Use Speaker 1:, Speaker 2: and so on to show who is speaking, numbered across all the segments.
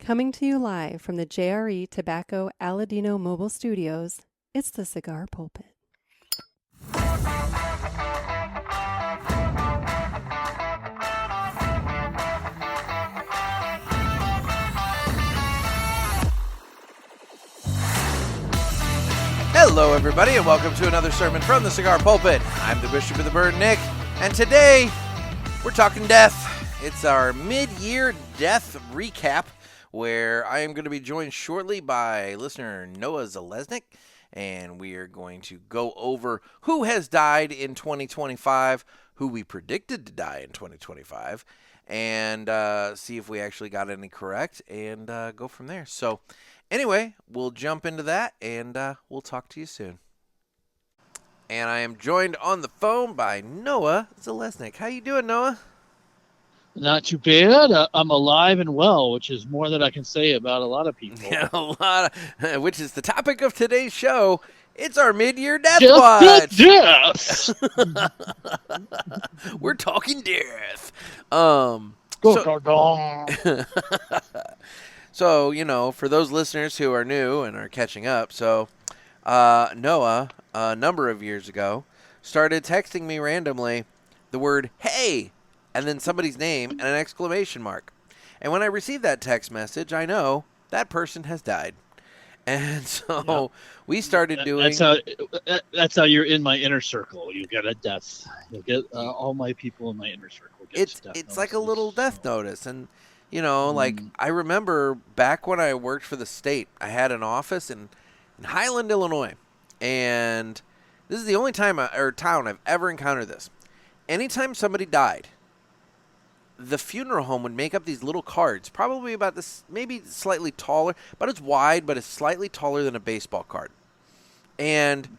Speaker 1: Coming to you live from the JRE Tobacco Aladino Mobile Studios, it's the Cigar Pulpit.
Speaker 2: Hello, everybody, and welcome to another sermon from the Cigar Pulpit. I'm the Bishop of the Bird, Nick, and today we're talking death. It's our mid-year death recap, where I am going to be joined shortly by listener Noah Zalesnik, and we are going to go over who has died in 2025, who we predicted to die in 2025, and see if we actually got any correct, and go from there. So anyway, we'll jump into that, and we'll talk to you soon. And I am joined on the phone by Noah Zalesnik. How you doing, Noah?
Speaker 3: Not too bad. I'm alive and well, which is more than I can say about a lot of people.
Speaker 2: Yeah, which is the topic of today's show. It's our mid-year death watch.
Speaker 3: Death.
Speaker 2: We're talking death. So, you know, for those listeners who are new and are catching up, so Noah, a number of years ago, started texting me randomly the word, hey, and then somebody's name and an exclamation mark. And when I received that text message, I know that person has died. And so we started doing...
Speaker 3: That's how you're in my inner circle. You get a death. You get all my people in my inner circle.
Speaker 2: It's like a little death notice. And, you know, like I remember back when I worked for the state, I had an office in Highland, Illinois. And this is the only time town I've ever encountered this. Anytime somebody died, the funeral home would make up these little cards, probably about this, maybe slightly taller, but it's wide, but it's slightly taller than a baseball card. And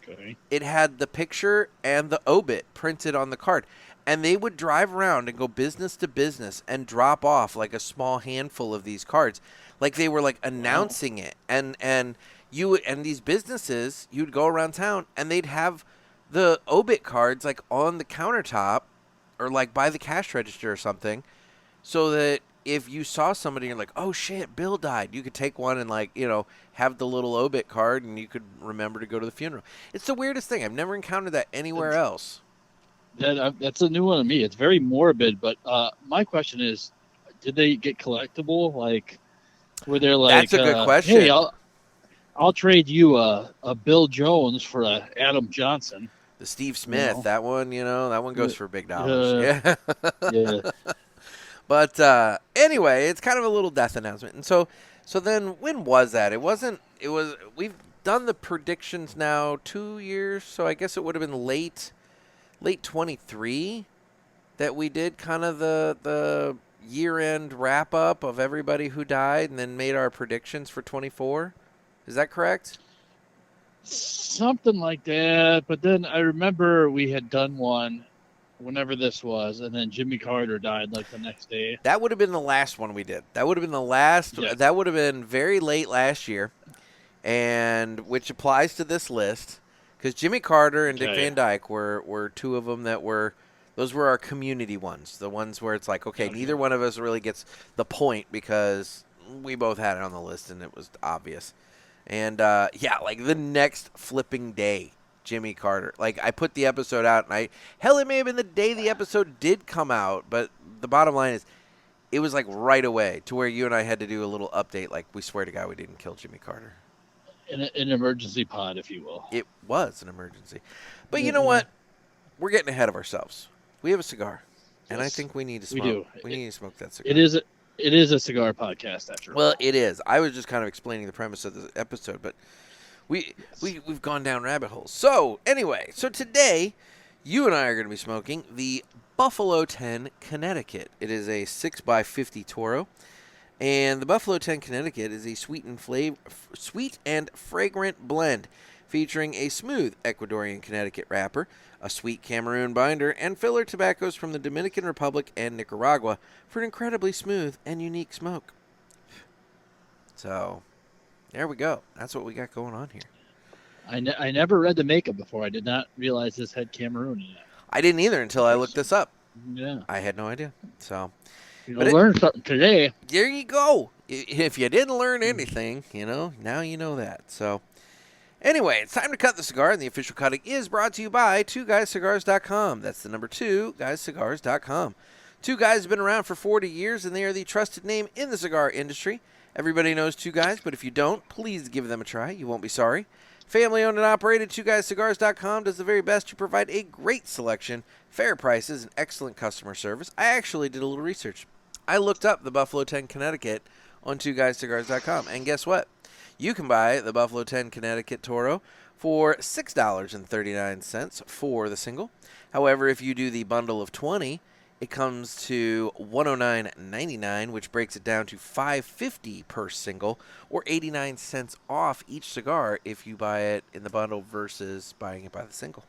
Speaker 2: It had the picture and the obit printed on the card. And they would drive around and go business to business and drop off like a small handful of these cards. Like they were like announcing it. And these businesses, you'd go around town and they'd have the obit cards like on the countertop or like by the cash register or something, so that if you saw somebody and you're like, oh shit, Bill died, you could take one and like, you know, have the little obit card and you could remember to go to the funeral. It's the weirdest thing. I've never encountered that anywhere else.
Speaker 3: That's a new one to me. It's very morbid, but my question is, did they get collectible? Like, were there like...
Speaker 2: That's a good question.
Speaker 3: Hey, I'll trade you a Bill Jones for a Adam Johnson.
Speaker 2: The Steve Smith, that one goes for big dollars. Yeah. But anyway, it's kind of a little death announcement. And so then when was that? We've done the predictions now 2 years, so I guess it would have been late 23 that we did kind of the year-end wrap-up of everybody who died and then made our predictions for 24. Is that correct?
Speaker 3: Something like that, but then I remember we had done one whenever this was, and then Jimmy Carter died like the next day.
Speaker 2: That would have been the last one we did. That would have been the last.
Speaker 3: Yes.
Speaker 2: That would have been very late last year, and which applies to this list because Jimmy Carter and Dick Van Dyke were two of them those were our community ones, the ones where it's like, okay, neither one of us really gets the point because we both had it on the list and it was obvious. And, like the next flipping day, Jimmy Carter. Like, I put the episode out, and it may have been the day the episode did come out, but the bottom line is, it was, like, right away to where you and I had to do a little update, like, we swear to God we didn't kill Jimmy Carter.
Speaker 3: An emergency pod, if you will.
Speaker 2: It was an emergency. But you know what? We're getting ahead of ourselves. We have a cigar, and I think we need to smoke. We do. We need to smoke that cigar.
Speaker 3: It is a cigar podcast, after all.
Speaker 2: Well, it is. I was just kind of explaining the premise of the episode, but we've gone down rabbit holes. So, anyway, today, you and I are going to be smoking the Buffalo 10 Connecticut. It is a 6x50 Toro, and the Buffalo 10 Connecticut is a sweet and fragrant blend featuring a smooth Ecuadorian Connecticut wrapper, a sweet Cameroon binder, and filler tobaccos from the Dominican Republic and Nicaragua for an incredibly smooth and unique smoke. So, there we go. That's what we got going on here.
Speaker 3: I never read the makeup before. I did not realize this had Cameroon in it.
Speaker 2: I didn't either until I looked this up.
Speaker 3: Yeah.
Speaker 2: I had no idea. So,
Speaker 3: You'll learn something today.
Speaker 2: There you go. if you didn't learn anything, now you know that. So anyway, it's time to cut the cigar, and the official cutting is brought to you by 2guyscigars.com. That's the number 2guyscigars.com. Two Guys have been around for 40 years, and they are the trusted name in the cigar industry. Everybody knows Two Guys, but if you don't, please give them a try. You won't be sorry. Family owned and operated, 2guyscigars.com does the very best to provide a great selection, fair prices, and excellent customer service. I actually did a little research. I looked up the Buffalo 10 Connecticut on 2guyscigars.com, and guess what? You can buy the Buffalo 10 Connecticut Toro for $6.39 for the single. However, if you do the bundle of 20, it comes to $109.99, which breaks it down to $5.50 per single, or 89 cents off each cigar if you buy it in the bundle versus buying it by the single.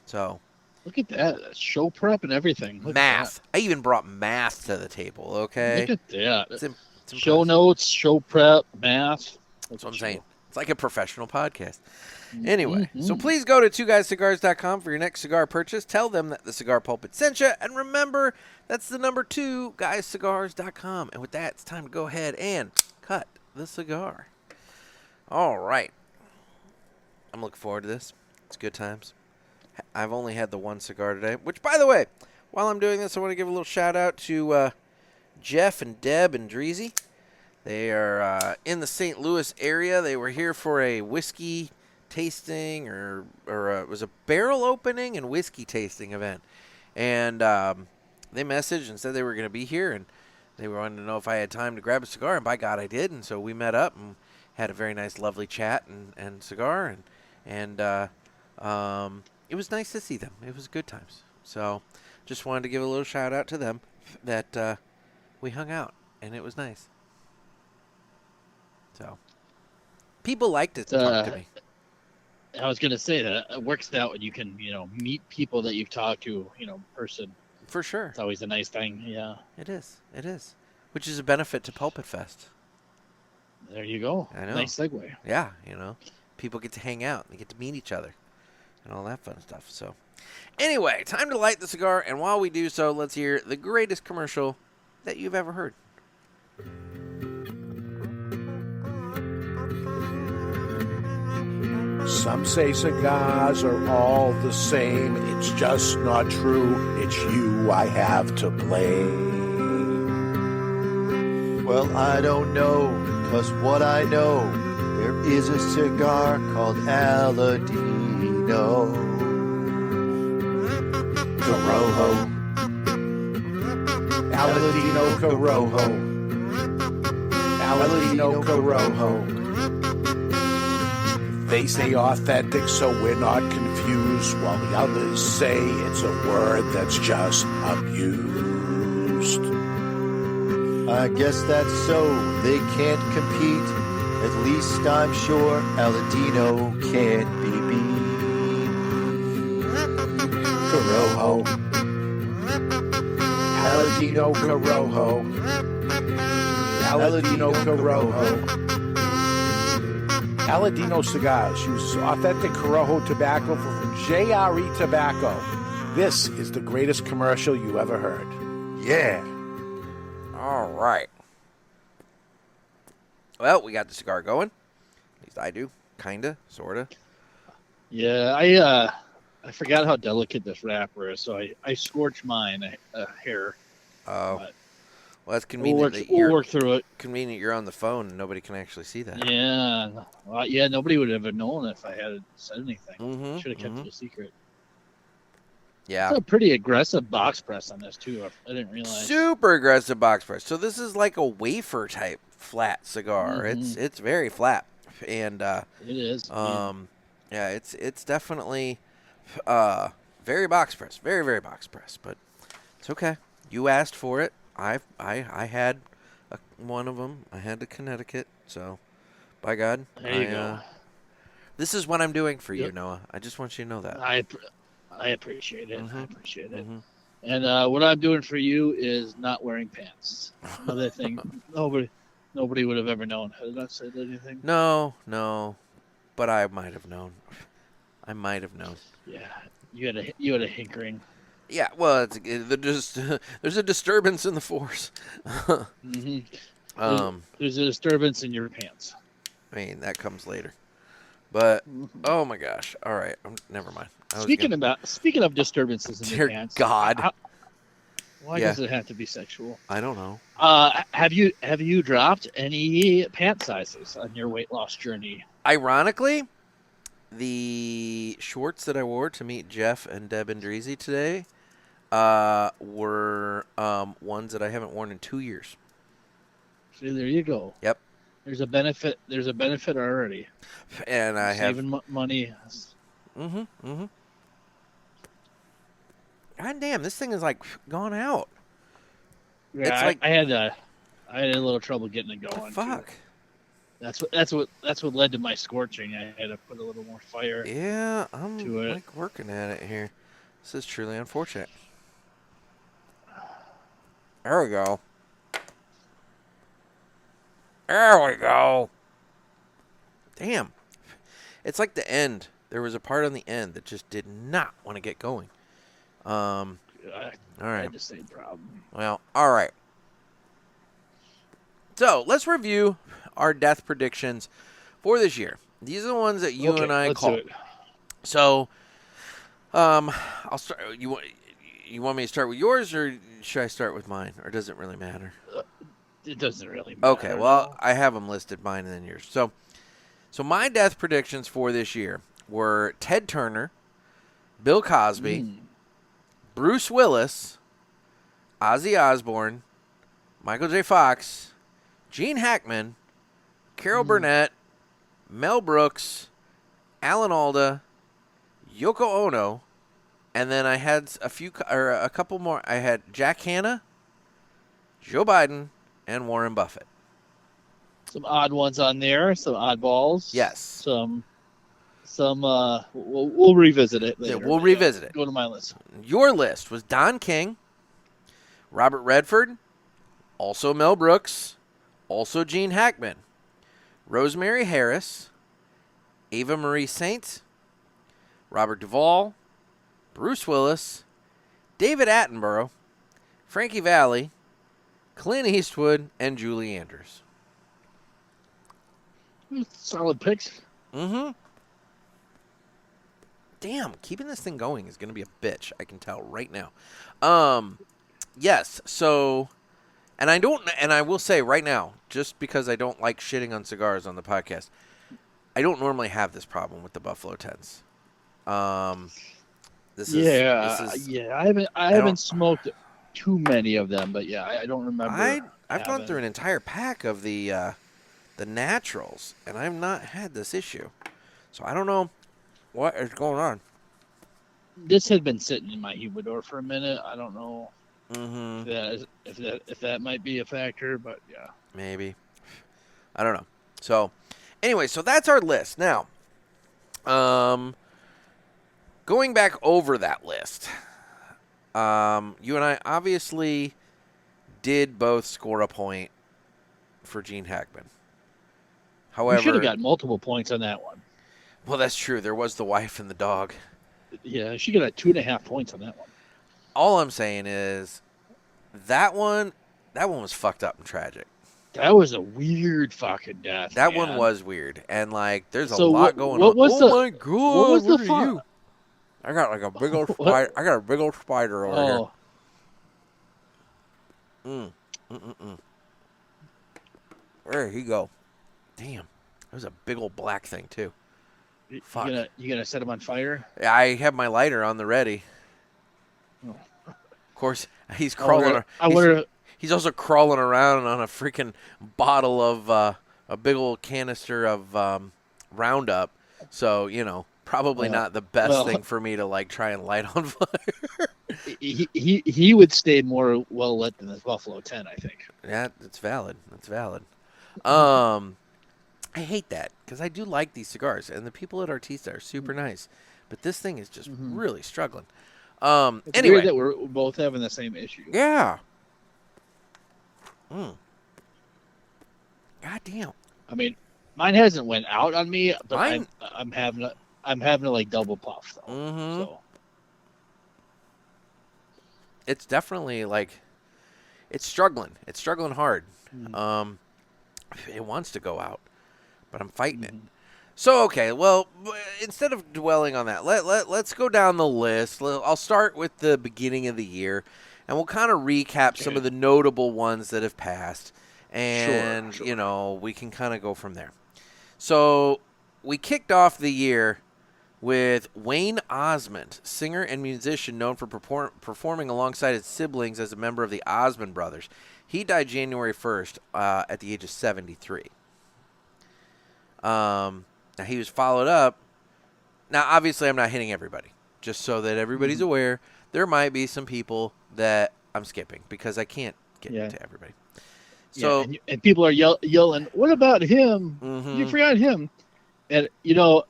Speaker 2: So,
Speaker 3: look at that. That's show prep and everything. Look
Speaker 2: math. I even brought math to the table, okay?
Speaker 3: Look at that.
Speaker 2: It's
Speaker 3: show notes, show prep, math.
Speaker 2: That's what I'm saying. It's like a professional podcast. Anyway, so please go to 2guyscigars.com for your next cigar purchase. Tell them that the Cigar Pulpit sent you. And remember, that's the number 2guyscigars.com. And with that, it's time to go ahead and cut the cigar. All right. I'm looking forward to this. It's good times. I've only had the one cigar today, which, by the way, while I'm doing this, I want to give a little shout-out to Jeff and Deb and Dreezy. They are in the St. Louis area. They were here for a whiskey tasting or it was a barrel opening and whiskey tasting event. And they messaged and said they were going to be here, and they wanted to know if I had time to grab a cigar, and by God I did. And so we met up and had a very nice, lovely chat and cigar, and it was nice to see them. It was good times. So just wanted to give a little shout out to them that we hung out, and it was nice. So people liked it to talk to me.
Speaker 3: I was going to say that it works out when you can, meet people that you've talked to, in person.
Speaker 2: For sure.
Speaker 3: It's always a nice thing. Yeah.
Speaker 2: It is. It is. Which is a benefit to PulpitFest.
Speaker 3: There you go.
Speaker 2: I know.
Speaker 3: Nice segue.
Speaker 2: Yeah. People get to hang out. They get to meet each other and all that fun stuff. So anyway, time to light the cigar. And while we do so, let's hear the greatest commercial that you've ever heard.
Speaker 4: Some say cigars are all the same. It's just not true. It's you I have to blame.
Speaker 5: Well, I don't know, 'cause what I know, there is a cigar called Aladino Corojo.
Speaker 4: Aladino Corojo. Aladino Corojo. They say authentic, so we're not confused, while the others say it's a word that's just abused.
Speaker 5: I guess that's so, they can't compete. At least I'm sure Aladino can't be beat.
Speaker 4: Corojo. Aladino Corojo. Aladino Corojo. Aladino Cigars uses authentic Corojo tobacco from JRE Tobacco. This is the greatest commercial you ever heard. Yeah.
Speaker 2: All right. Well, we got the cigar going. At least I do. Kinda. Sorta.
Speaker 3: Yeah, I forgot how delicate this wrapper is, so I scorched mine a hair.
Speaker 2: Oh.
Speaker 3: But
Speaker 2: well, that's convenient.
Speaker 3: We'll work through it.
Speaker 2: Convenient you're on the phone and nobody can actually see that.
Speaker 3: Yeah. Well, yeah, nobody would have ever known if I had said anything.
Speaker 2: Mm-hmm,
Speaker 3: Should have kept it a secret.
Speaker 2: Yeah.
Speaker 3: It's a pretty aggressive box press on this, too. I didn't realize.
Speaker 2: Super aggressive box press. So this is like a wafer type flat cigar.
Speaker 3: Mm-hmm.
Speaker 2: It's very flat. And
Speaker 3: it is.
Speaker 2: yeah, it's definitely very box press. Very, very box press. But it's okay. You asked for it. I had one of them. I had the Connecticut. So, by God,
Speaker 3: There you go.
Speaker 2: This is what I'm doing for you,
Speaker 3: Yep.
Speaker 2: Noah. I just want you to know that.
Speaker 3: I appreciate it.
Speaker 2: Mm-hmm.
Speaker 3: I appreciate it.
Speaker 2: Mm-hmm.
Speaker 3: And what I'm doing for you is not wearing pants. Another thing nobody would have ever known. Has I said anything?
Speaker 2: No. But I might have known.
Speaker 3: Yeah, you had a hinkering.
Speaker 2: Yeah, well, there's a disturbance in the force.
Speaker 3: Mm-hmm. There's a disturbance in your pants.
Speaker 2: I mean, that comes later. But oh my gosh! All right, never mind.
Speaker 3: Speaking of disturbances in your
Speaker 2: Dear
Speaker 3: pants,
Speaker 2: God.
Speaker 3: why
Speaker 2: Yeah.
Speaker 3: does it have to be sexual?
Speaker 2: I don't know.
Speaker 3: Have you dropped any pant sizes on your weight loss journey?
Speaker 2: Ironically, the shorts that I wore to meet Jeff and Deb and Dreezy today were ones that I haven't worn in 2 years.
Speaker 3: See, there you go.
Speaker 2: Yep.
Speaker 3: There's a benefit. There's a benefit already.
Speaker 2: And I have
Speaker 3: saving money.
Speaker 2: God damn, this thing is like gone out.
Speaker 3: Yeah,
Speaker 2: It's like-
Speaker 3: I had a little trouble getting it going.
Speaker 2: Fuck.
Speaker 3: Too. That's what led to my scorching. I had to put a little more fire.
Speaker 2: Yeah, I'm
Speaker 3: To it.
Speaker 2: like working at it here. This is truly unfortunate. There we go. There we go. Damn. It's like the end. There was a part on the end that just did not want to get going. All
Speaker 3: I
Speaker 2: right.
Speaker 3: had the same problem.
Speaker 2: Well, all right. So let's review our death predictions for this year. These are the ones that you and I
Speaker 3: let's
Speaker 2: call.
Speaker 3: do it.
Speaker 2: So, I'll start. You want me to start with yours, or should I start with mine, or does it really matter?
Speaker 3: It doesn't really matter.
Speaker 2: Okay, well, I have them listed, mine and then yours. So my death predictions for this year were Ted Turner, Bill Cosby, Bruce Willis, Ozzy Osbourne, Michael J. Fox, Gene Hackman, Carol Burnett, Mel Brooks, Alan Alda, Yoko Ono, and then I had a couple more. I had Jack Hanna, Joe Biden, and Warren Buffett.
Speaker 3: Some odd ones on there. Some oddballs.
Speaker 2: Yes.
Speaker 3: Some. We'll revisit it later.
Speaker 2: Yeah, we'll revisit it.
Speaker 3: Go to my list.
Speaker 2: Your list was Don King, Robert Redford, also Mel Brooks, also Gene Hackman, Rosemary Harris, Ava Marie Saint, Robert Duvall, Bruce Willis, David Attenborough, Frankie Valli, Clint Eastwood, and Julie Andrews.
Speaker 3: Solid picks.
Speaker 2: Mm-hmm. Damn, keeping this thing going is going to be a bitch. I can tell right now. Yes, so, and I will say right now, just because I don't like shitting on cigars on the podcast, I don't normally have this problem with the Buffalo Tens. This is
Speaker 3: I haven't smoked too many of them, but yeah, I don't remember.
Speaker 2: I've gone through an entire pack of the naturals, and I've not had this issue. So I don't know what is going on.
Speaker 3: This had been sitting in my humidor for a minute. I don't know
Speaker 2: Mm-hmm.
Speaker 3: if that might be a factor, but yeah.
Speaker 2: Maybe. I don't know. So, anyway, so that's our list. Now, going back over that list, you and I obviously did both score a point for Gene Hackman. However,
Speaker 3: We should have got multiple points on that one.
Speaker 2: well, that's true. There was the wife and the dog.
Speaker 3: Yeah, she got 2.5 points on that one.
Speaker 2: All I'm saying is that one was fucked up and tragic.
Speaker 3: That was a weird fucking death.
Speaker 2: That
Speaker 3: man.
Speaker 2: one was weird, and like, there's a
Speaker 3: So
Speaker 2: lot going
Speaker 3: what
Speaker 2: on.
Speaker 3: was
Speaker 2: Oh
Speaker 3: the-
Speaker 2: my god!
Speaker 3: what was the
Speaker 2: look at
Speaker 3: fun?
Speaker 2: you. I got like a big old
Speaker 3: What?
Speaker 2: spider. I got a big old spider over
Speaker 3: Oh,
Speaker 2: here. Where he go? Damn, that was a big old black thing too.
Speaker 3: you
Speaker 2: Fuck.
Speaker 3: gonna set him on fire?
Speaker 2: I have my lighter on the ready.
Speaker 3: Oh.
Speaker 2: Of course, he's crawling.
Speaker 3: I wonder.
Speaker 2: He's also crawling around on a freaking bottle of a big old canister of Roundup. So, probably not the best thing for me to like try and light on fire.
Speaker 3: He would stay more well lit than the Buffalo 10, I think.
Speaker 2: Yeah, that's valid. That's valid. I hate that because I do like these cigars, and the people at Artista are super nice. But this thing is just really struggling.
Speaker 3: It's
Speaker 2: Anyway,
Speaker 3: weird that we're both having the same issue.
Speaker 2: yeah. God damn.
Speaker 3: I mean, mine hasn't went out on me, but
Speaker 2: Mine-
Speaker 3: I'm having to like double puff though.
Speaker 2: Mm-hmm.
Speaker 3: So
Speaker 2: It's definitely like it's struggling. It's struggling hard. It wants to go out, but I'm fighting it. So, okay, well, instead of dwelling on that, let's go down the list. I'll start with the beginning of the year, and we'll kind of recap some of the notable ones that have passed. And,
Speaker 3: Sure.
Speaker 2: you know, we can kind of go from there. So, we kicked off the year with Wayne Osmond, singer and musician known for performing alongside his siblings as a member of the Osmond Brothers. He died January 1st at the age of 73. Now, he was followed up. Now, obviously, I'm not hitting everybody. Just so that everybody's aware, there might be some people that I'm skipping because I can't get to everybody. So,
Speaker 3: and people are yelling, "What about him? You forgot him." And, you know,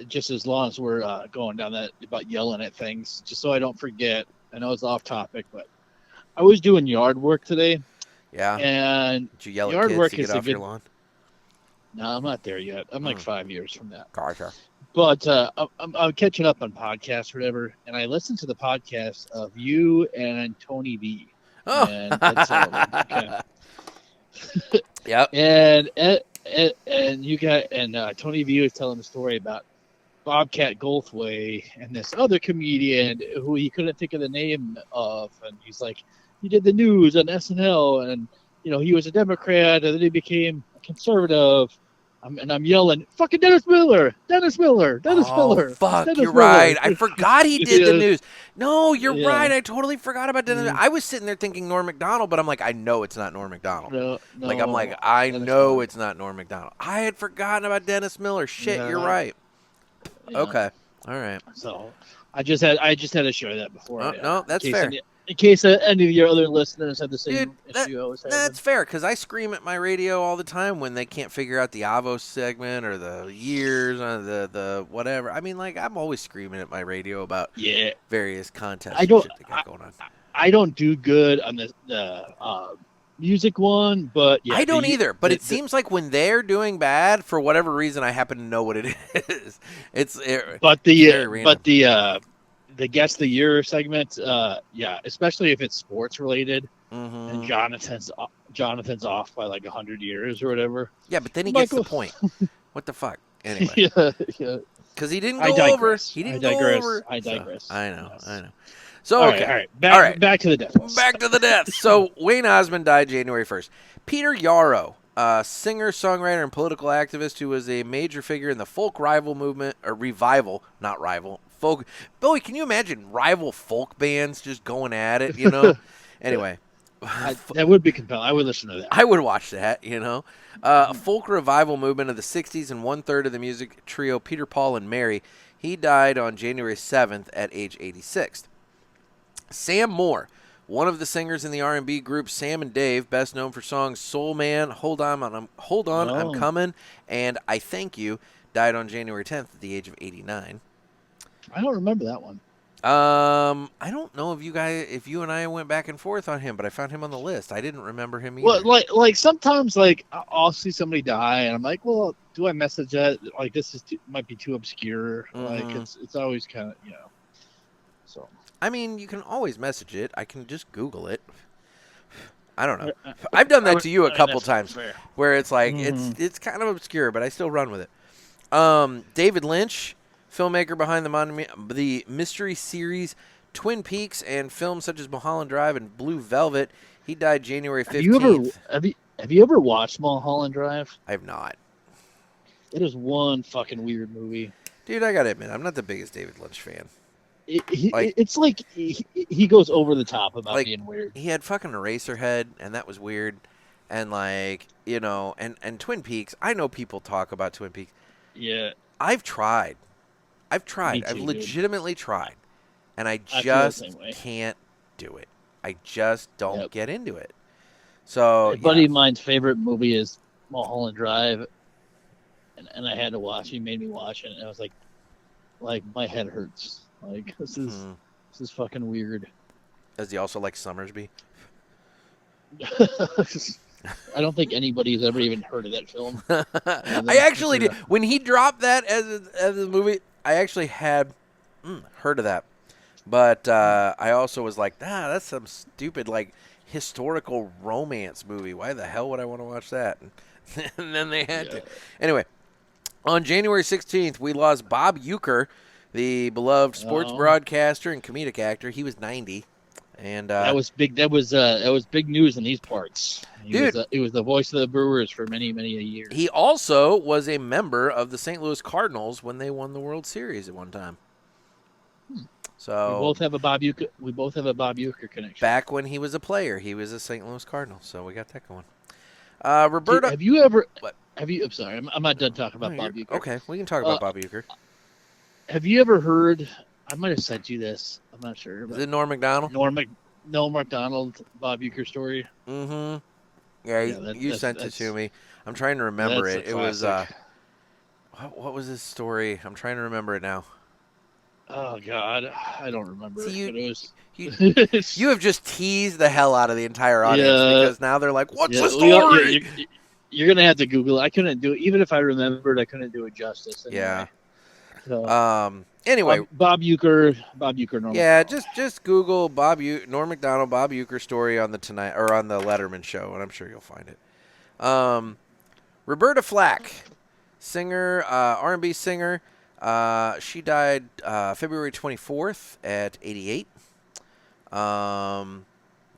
Speaker 3: just as long as we're going down that about yelling at things, just so I don't forget. I know it's off topic, but I was doing yard work today.
Speaker 2: Yeah.
Speaker 3: And
Speaker 2: did you yell
Speaker 3: yard
Speaker 2: at kids
Speaker 3: work
Speaker 2: to get
Speaker 3: is
Speaker 2: off your lawn?
Speaker 3: No, I'm not there yet. I'm like 5 years from that.
Speaker 2: Gotcha.
Speaker 3: But I'm catching up on podcasts or whatever, and I listened to the podcast of you and Tony V.
Speaker 2: Oh.
Speaker 3: And that's okay.
Speaker 2: Yep.
Speaker 3: And you got Tony V was telling the story about Bobcat Goldthwait and this other comedian who he couldn't think of the name of, and he's like, he did the news on SNL, and you know he was a Democrat, and then he became a conservative. I'm yelling, fucking Dennis Miller.
Speaker 2: Oh, fuck, you're right. I forgot he did the news. No, you're right. I totally forgot about Dennis. I was sitting there thinking Norm Macdonald, but I'm like, I know it's not Norm Macdonald.
Speaker 3: No,
Speaker 2: I know it's not Norm Macdonald. I had forgotten about Dennis Miller. Shit, you're right.
Speaker 3: Yeah.
Speaker 2: Okay. All right.
Speaker 3: So I just had to share that before.
Speaker 2: No, that's fair.
Speaker 3: In case any of your other listeners had the same issue I was having.
Speaker 2: That's fair, because I scream at my radio all the time when they can't figure out the Avos segment or the years or the whatever. I mean, like, I'm always screaming at my radio about various contests and shit that got going on.
Speaker 3: I don't do good on the music one, but
Speaker 2: I don't either. But it seems like when they're doing bad, for whatever reason, I happen to know what it is.
Speaker 3: The guess the year segment, especially if it's sports related, and Jonathan's off by like 100 years or whatever.
Speaker 2: Yeah, but then he gets the point. What the fuck? Anyway.
Speaker 3: Yeah.
Speaker 2: Because he didn't go over. He didn't go over.
Speaker 3: I digress.
Speaker 2: So, I know.
Speaker 3: Yes.
Speaker 2: I know. So,
Speaker 3: all
Speaker 2: okay.
Speaker 3: right. Back to the death.
Speaker 2: Back to the death. So, Wayne Osmond died January 1st. Peter Yarrow, singer, songwriter, and political activist who was a major figure in the folk revival movement, or revival, not rival, folk. Billy, can you imagine rival folk bands just going at it, you know? Anyway.
Speaker 3: That would be compelling. I would listen to that.
Speaker 2: I would watch that, you know. A folk revival movement of the 60s and one-third of the music trio Peter, Paul, and Mary. He died on January 7th at age 86. Sam Moore, one of the singers in the R&B group Sam and Dave, best known for songs Soul Man, Hold On, I'm Coming, and I Thank You, died on January 10th at the age of 89.
Speaker 3: I don't remember that one.
Speaker 2: I don't know if you and I went back and forth on him, but I found him on the list. I didn't remember him either.
Speaker 3: Well, like sometimes, like I'll see somebody die, and I'm like, well, do I message that? Like this might be too obscure. Like it's always kind of So.
Speaker 2: I mean, you can always message it. I can just Google it. I don't know. I've done that to you a couple times, where it's like it's kind of obscure, but I still run with it. David Lynch, filmmaker behind the mystery series Twin Peaks and films such as Mulholland Drive and Blue Velvet. He died January 15th.
Speaker 3: Have you ever watched Mulholland Drive?
Speaker 2: I have not.
Speaker 3: It is one fucking weird movie.
Speaker 2: Dude, I gotta admit, I'm not the biggest David Lynch fan.
Speaker 3: It's like he goes over the top about being weird.
Speaker 2: He had fucking Eraserhead, and that was weird. And like, you know, and Twin Peaks. I know people talk about Twin Peaks.
Speaker 3: Yeah.
Speaker 2: I've tried. I've legitimately tried. And I just can't do it. I just don't get into it. So,
Speaker 3: a buddy of mine's favorite movie is Mulholland Drive. And I had to watch it. He made me watch it. And I was like my head hurts. Like, this is fucking weird.
Speaker 2: Does he also like Summersby?
Speaker 3: I don't think anybody's ever even heard of that film.
Speaker 2: I actually did. When he dropped that as a movie, I actually had heard of that. But I also was like, that's some stupid, like, historical romance movie. Why the hell would I want to watch that? And then they had to. Anyway, on January 16th, we lost Bob Uecker, the beloved sports broadcaster and comedic actor. He was 90. And
Speaker 3: that was big. That was big news in these parts. He was the voice of the Brewers for many a years.
Speaker 2: He also was a member of the St. Louis Cardinals when they won the World Series at one time. So
Speaker 3: we both have a Bob Uecker connection.
Speaker 2: Back when he was a player, he was a St. Louis Cardinal. So we got that going. Roberta,
Speaker 3: have you ever?
Speaker 2: What?
Speaker 3: I'm sorry, I'm not done talking about Bob Uecker.
Speaker 2: Okay, we can talk about Bob Uecker.
Speaker 3: Have you ever heard? I might have sent you this. I'm not sure.
Speaker 2: Is it Norm Macdonald?
Speaker 3: Norm Macdonald, Bob Uecker story.
Speaker 2: Mm-hmm. Yeah, you sent it to me. I'm trying to remember it. It was what was his story? I'm trying to remember it now.
Speaker 3: Oh God, I don't remember.
Speaker 2: See, you have just teased the hell out of the entire audience because now they're like, "What's the story?"
Speaker 3: You're gonna have to Google it. I couldn't do it, even if I remembered. I couldn't do it justice. Anyway.
Speaker 2: Yeah.
Speaker 3: So,
Speaker 2: anyway,
Speaker 3: Bob Uecker, Norm.
Speaker 2: Yeah, just Google Norm Macdonald, Bob Uecker story on the Tonight or on the Letterman show, and I'm sure you'll find it. Roberta Flack, singer, R&B singer. She died February 24th at 88. And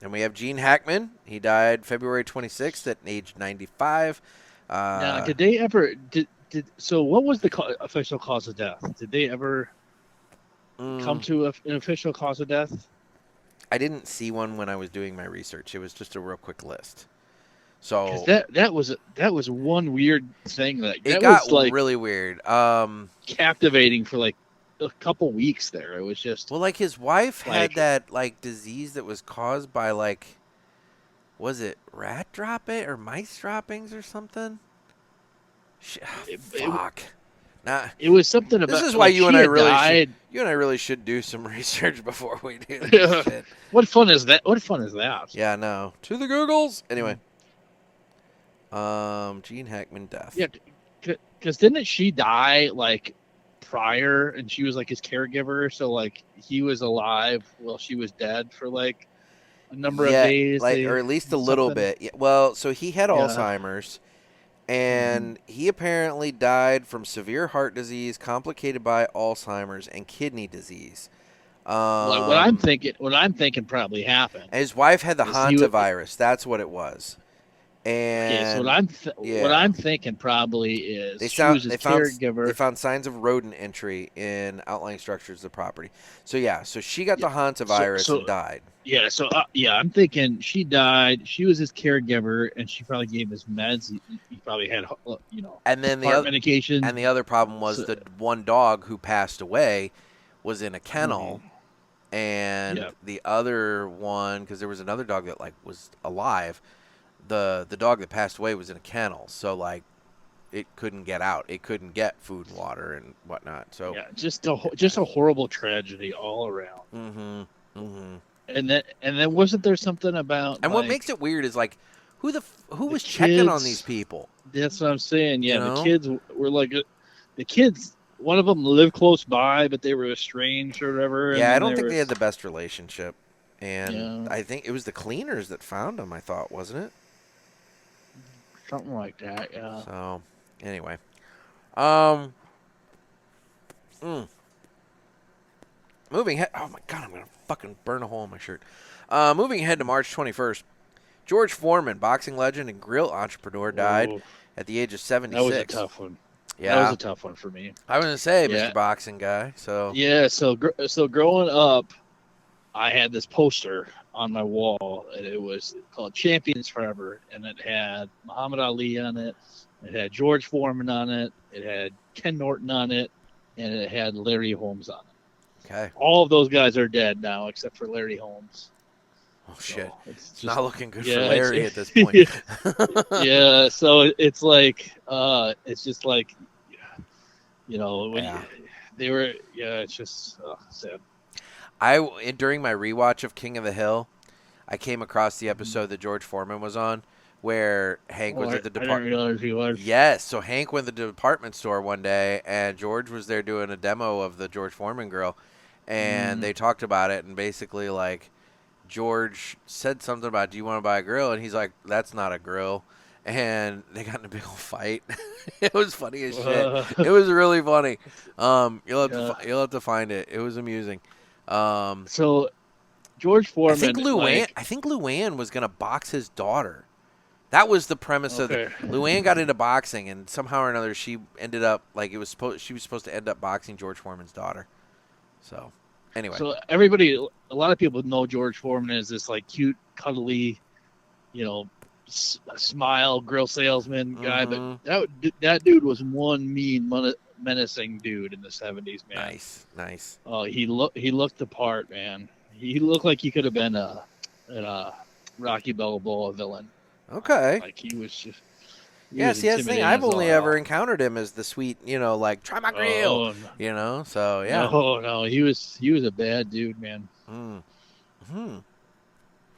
Speaker 2: we have Gene Hackman. He died February 26th at age 95.
Speaker 3: Now, did they ever so what was the official cause of death? Did they ever come to an official cause of death?
Speaker 2: I didn't see one when I was doing my research. It was just a real quick list. So
Speaker 3: that was one weird thing
Speaker 2: it got really weird.
Speaker 3: Captivating for like a couple weeks there. It was just
Speaker 2: his wife had that disease that was caused by was it rat dropping or mice droppings or something? Fuck.
Speaker 3: It was something about.
Speaker 2: This is why you and I really should do some research before we do this shit.
Speaker 3: What fun is that?
Speaker 2: Yeah, no. To the Googles. Anyway. Gene Hackman death.
Speaker 3: Yeah, because didn't she die prior, and she was his caregiver, so he was alive while she was dead for a number of days,
Speaker 2: or at least a little bit. Yeah, well, so he had Alzheimer's. And he apparently died from severe heart disease complicated by Alzheimer's and kidney disease.
Speaker 3: What I'm thinking probably happened.
Speaker 2: His wife had the hantavirus. That's what it was. And
Speaker 3: so what I'm thinking probably is she was his caregiver.
Speaker 2: They found signs of rodent entry in outlying structures of the property. So she got the hantavirus and died.
Speaker 3: Yeah, I'm thinking she died. She was his caregiver, and she probably gave him his meds. He probably had,
Speaker 2: and then
Speaker 3: heart medication.
Speaker 2: And the other problem was the one dog who passed away was in a kennel, and the other one, because there was another dog that was alive. The dog that passed away was in a kennel, so it couldn't get out. It couldn't get food and water and whatnot. So
Speaker 3: just a horrible tragedy all around.
Speaker 2: Mm-hmm. Mm-hmm.
Speaker 3: And then wasn't there something about?
Speaker 2: And what makes it weird is who was checking on these people?
Speaker 3: That's what I'm saying. Yeah, the kids were the kids. One of them lived close by, but they were estranged or whatever.
Speaker 2: Yeah, I don't think they had the best relationship. And I think it was the cleaners that found them. I thought, wasn't it?
Speaker 3: Something like that. Yeah.
Speaker 2: So anyway, moving ahead. Oh my God, I'm gonna fucking burn a hole in my shirt. Moving ahead to March 21st, George Foreman, boxing legend and grill entrepreneur, died at the age of 76.
Speaker 3: That was a tough one.
Speaker 2: Yeah,
Speaker 3: that was a tough one for me.
Speaker 2: I was gonna say, Mr. Boxing Guy. So
Speaker 3: so growing up, I had this poster on my wall, and it was called Champions Forever, and it had Muhammad Ali on it, it had George Foreman on it, it had Ken Norton on it, and it had Larry Holmes on it.
Speaker 2: Okay.
Speaker 3: All of those guys are dead now, except for Larry Holmes.
Speaker 2: Oh, shit. It's not looking good for Larry at this point.
Speaker 3: Yeah, so it's just they were, it's just sad.
Speaker 2: During my rewatch of King of the Hill, I came across the episode that George Foreman was on, where Hank was at the department. I didn't realize he was. Yes, so Hank went to the department store one day, and George was there doing a demo of the George Foreman grill, and they talked about it, and basically George said something about, do you want to buy a grill? And he's like, that's not a grill. And they got in a big old fight. It was funny as shit. It was really funny. You'll have to find it. It was amusing.
Speaker 3: So George Foreman.
Speaker 2: I think Luann was gonna box his daughter. That was the premise of it. Luann got into boxing, and somehow or another, she ended up she was supposed to end up boxing George Foreman's daughter. So, anyway.
Speaker 3: So a lot of people know George Foreman as this like cute, cuddly, smile grill salesman guy, but that dude was one mean, menacing dude in the 70s, man.
Speaker 2: Nice.
Speaker 3: Oh, he looked the part, man. He looked like he could have been a Rocky Balboa villain.
Speaker 2: Okay.
Speaker 3: Like he was just.
Speaker 2: That's the thing. I've only ever encountered him as the sweet, try my grill, So yeah.
Speaker 3: No, he was a bad dude, man.
Speaker 2: All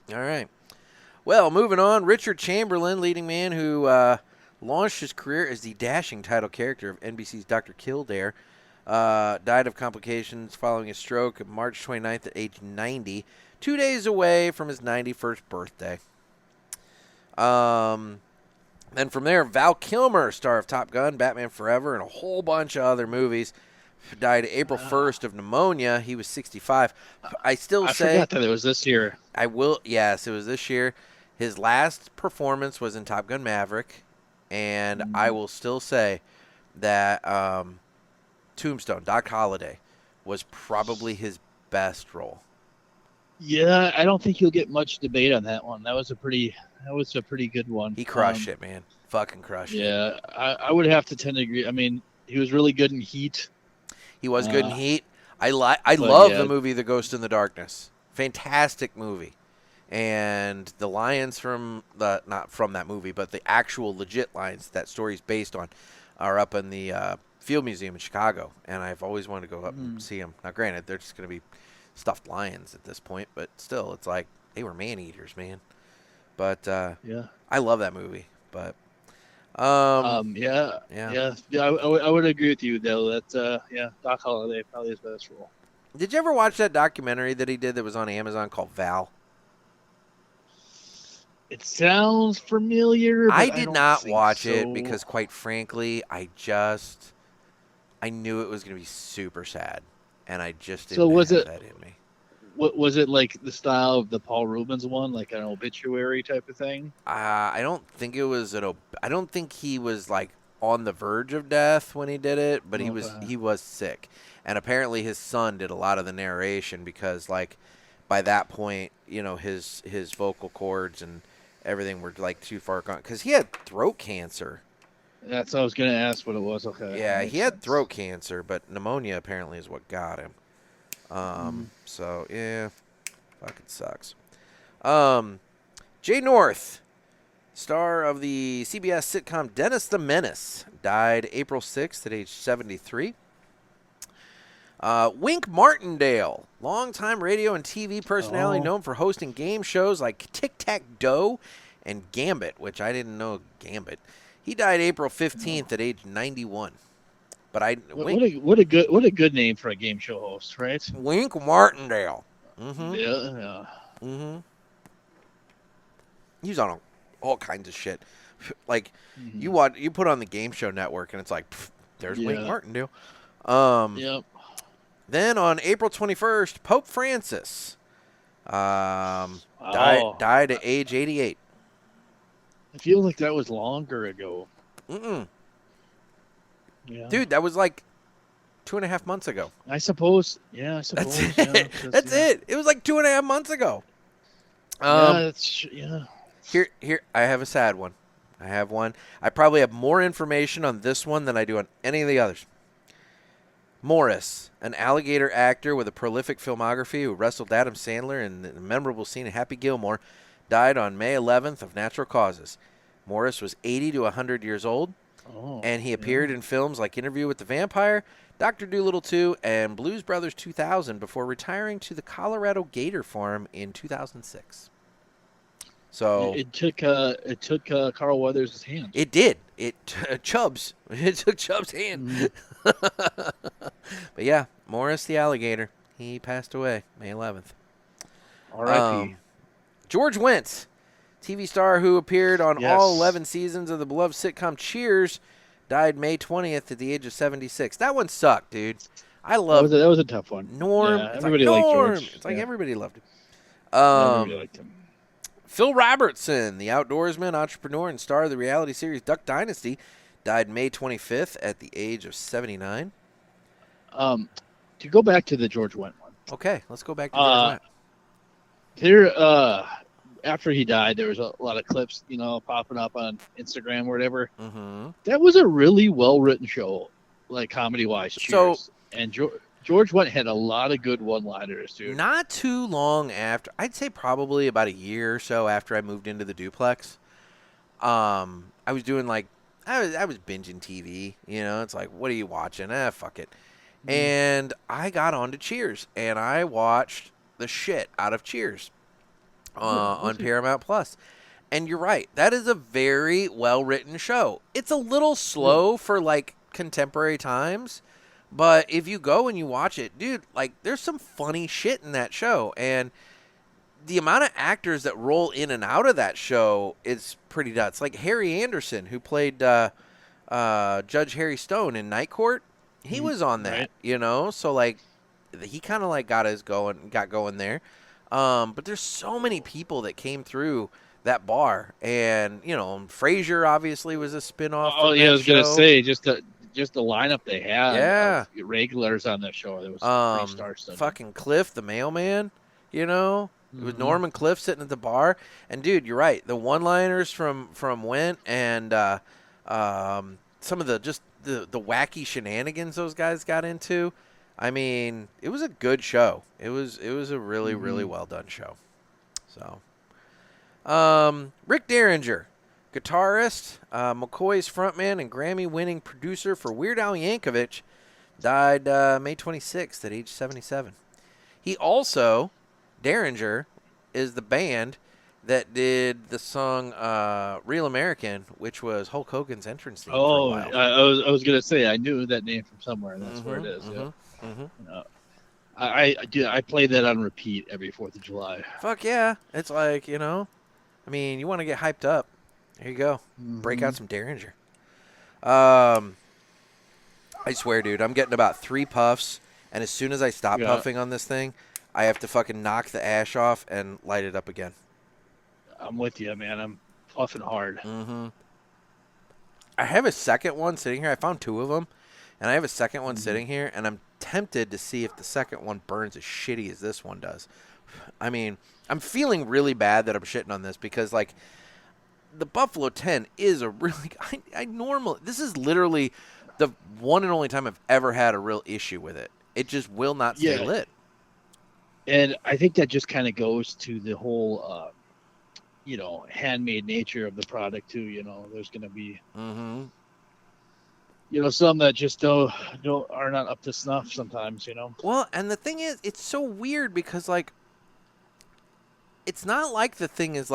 Speaker 2: right. Well, moving on, Richard Chamberlain, leading man who launched his career as the dashing title character of NBC's Dr. Kildare, died of complications following a stroke on March 29th at age 90, 2 days away from his 91st birthday. Then from there, Val Kilmer, star of Top Gun, Batman Forever, and a whole bunch of other movies, died April 1st of pneumonia. He was 65. I forgot
Speaker 3: that it was this year.
Speaker 2: Yes, it was this year. His last performance was in Top Gun Maverick, and I will still say that Tombstone, Doc Holliday, was probably his best role.
Speaker 3: Yeah, I don't think you'll get much debate on that one. That was a pretty good one.
Speaker 2: He crushed it, man. Fucking crushed it.
Speaker 3: Yeah, I would have to tend to agree. I mean, he was really good in Heat.
Speaker 2: He was good in Heat. I love the movie The Ghost in the Darkness. Fantastic movie. And the lions not from that movie, but the actual legit lions that story's based on are up in the Field Museum in Chicago. And I've always wanted to go up and see them. Now, granted, they're just going to be stuffed lions at this point, but still, it's like they were man-eaters, man. But I love that movie. But
Speaker 3: I would agree with you though. That Doc Holliday probably his best role.
Speaker 2: Did you ever watch that documentary that he did that was on Amazon called Val?
Speaker 3: It sounds familiar. But
Speaker 2: I did not watch
Speaker 3: so.
Speaker 2: it because, quite frankly, I knew it was going to be super sad, and I just didn't have that in me.
Speaker 3: What was it like? The style of the Paul Rubens one, like an obituary type of thing?
Speaker 2: I don't think it was I don't think he was like on the verge of death when he did it, but he was sick, and apparently his son did a lot of the narration because, like, by that point, his vocal cords and everything were like too far gone because he had throat cancer.
Speaker 3: That's what I was gonna ask. What it was? Okay.
Speaker 2: Yeah, he had throat cancer, but pneumonia apparently is what got him. So yeah, fucking sucks. Jay North, star of the CBS sitcom Dennis the Menace, died April 6th at age 73. Wink Martindale, longtime radio and TV personality known for hosting game shows like Tic-Tac-Doe and Gambit, which I didn't know Gambit. He died April 15th at age 91. But
Speaker 3: what a good name for a game show host, right?
Speaker 2: Wink Martindale. Mm-hmm.
Speaker 3: Yeah.
Speaker 2: Mm-hmm. He's on all kinds of shit. Like you put on the Game Show Network and it's like, there's Wink Martindale.
Speaker 3: Yep.
Speaker 2: Then on April 21st, Pope Francis died at age 88.
Speaker 3: I feel like that was longer ago.
Speaker 2: Mm-mm.
Speaker 3: Yeah.
Speaker 2: Dude, that was like 2.5 months ago.
Speaker 3: I suppose. Yeah, I suppose.
Speaker 2: That's it. It was like 2.5 months ago. Here, I have a sad one. I have one. I probably have more information on this one than I do on any of the others. Morris, an alligator actor with a prolific filmography who wrestled Adam Sandler in the memorable scene of Happy Gilmore, died on May 11th of natural causes. Morris was 80 to 100 years old, and he appeared in films like Interview with the Vampire, Dr. Dolittle 2, and Blues Brothers 2000 before retiring to the Colorado Gator Farm in 2006. So
Speaker 3: it took Carl Weathers' hand.
Speaker 2: It did. It took Chubb's hand. But yeah, Morris the alligator. He passed away May 11th.
Speaker 3: R.I.P.
Speaker 2: George Wendt, TV star who appeared on
Speaker 3: Yes.
Speaker 2: all 11 seasons of the beloved sitcom Cheers, died May 20th at the age of 76. That one sucked, dude. I love
Speaker 3: That was a tough one.
Speaker 2: Norm.
Speaker 3: Yeah,
Speaker 2: It's
Speaker 3: everybody
Speaker 2: like
Speaker 3: liked
Speaker 2: Norm.
Speaker 3: George.
Speaker 2: It's like
Speaker 3: Yeah.
Speaker 2: everybody loved him.
Speaker 3: Everybody liked him.
Speaker 2: Phil Robertson, the outdoorsman, entrepreneur, and star of the reality series Duck Dynasty, died May 25th at the age of 79.
Speaker 3: To go back to the George Wendt one.
Speaker 2: Okay, let's go back to George Wendt.
Speaker 3: There, after he died, there was a lot of clips, popping up on Instagram or whatever.
Speaker 2: Mm-hmm.
Speaker 3: That was a really well-written show, like comedy-wise. Cheers. And George Wendt had a lot of good one-liners, dude.
Speaker 2: Not too long after, I'd say probably about a year or so after I moved into the duplex, I was doing I was binging TV. It's like, what are you watching? Fuck it. And I got onto Cheers, and I watched the shit out of Cheers on Paramount Plus. And you're right, that is a very well-written show. It's a little slow for contemporary times, but if you go and you watch it, dude, there's some funny shit in that show, and the amount of actors that roll in and out of that show is pretty nuts. Like Harry Anderson, who played Judge Harry Stone in Night Court, he was on that,
Speaker 3: right.
Speaker 2: So he kind of got going there. But there's so many people that came through that bar, and Frasier obviously was a spinoff.
Speaker 3: Oh yeah, I was gonna
Speaker 2: show.
Speaker 3: say just the lineup they had.
Speaker 2: Yeah.
Speaker 3: Of regulars on that show. There was pretty star-studded.
Speaker 2: Fucking Cliff the mailman. It was Norm and Cliff sitting at the bar, and dude, you're right. The one-liners from Wendt and some of the wacky shenanigans those guys got into. I mean, it was a good show. It was a really, really well done show. So, Rick Derringer, guitarist, McCoy's frontman, and Grammy-winning producer for Weird Al Yankovic, died May 26th at age 77. He also, Derringer, is the band that did the song Real American, which was Hulk Hogan's entrance theme for a while.
Speaker 3: I was gonna say I knew that name from somewhere. That's where it is. Yeah. I played that on repeat every 4th of July.
Speaker 2: Fuck yeah. It's like, you want to get hyped up. There you go. Break out some Derringer. I swear, dude, I'm getting about 3 puffs, and as soon as I stop puffing on this thing, I have to fucking knock the ash off and light it up again.
Speaker 3: I'm with you, man. I'm puffing hard.
Speaker 2: I have a second one sitting here. I found 2 of them, and I have a second one sitting here, and I'm tempted to see if the second one burns as shitty as this one does. I mean, I'm feeling really bad that I'm shitting on this because, the Buffalo 10 is a really... This is literally the one and only time I've ever had a real issue with it. It just will not stay lit.
Speaker 3: And I think that just kind of goes to the whole, handmade nature of the product too. There's going to be, some that just are not up to snuff sometimes.
Speaker 2: Well, and the thing is, it's so weird because it's not like the thing is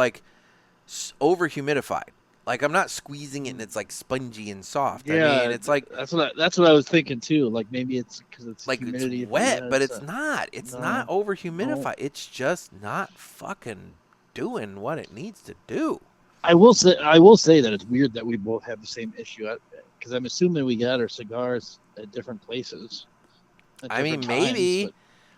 Speaker 2: over humidified. I'm not squeezing it and it's spongy and soft.
Speaker 3: Yeah,
Speaker 2: I mean, it's
Speaker 3: that's what I was thinking too. Maybe it's because it's humidity.
Speaker 2: It's wet, but it's not. It's not over humidified. No. It's just not fucking doing what it needs to do.
Speaker 3: I will say that it's weird that we both have the same issue because I'm assuming we got our cigars at different places.
Speaker 2: I mean, maybe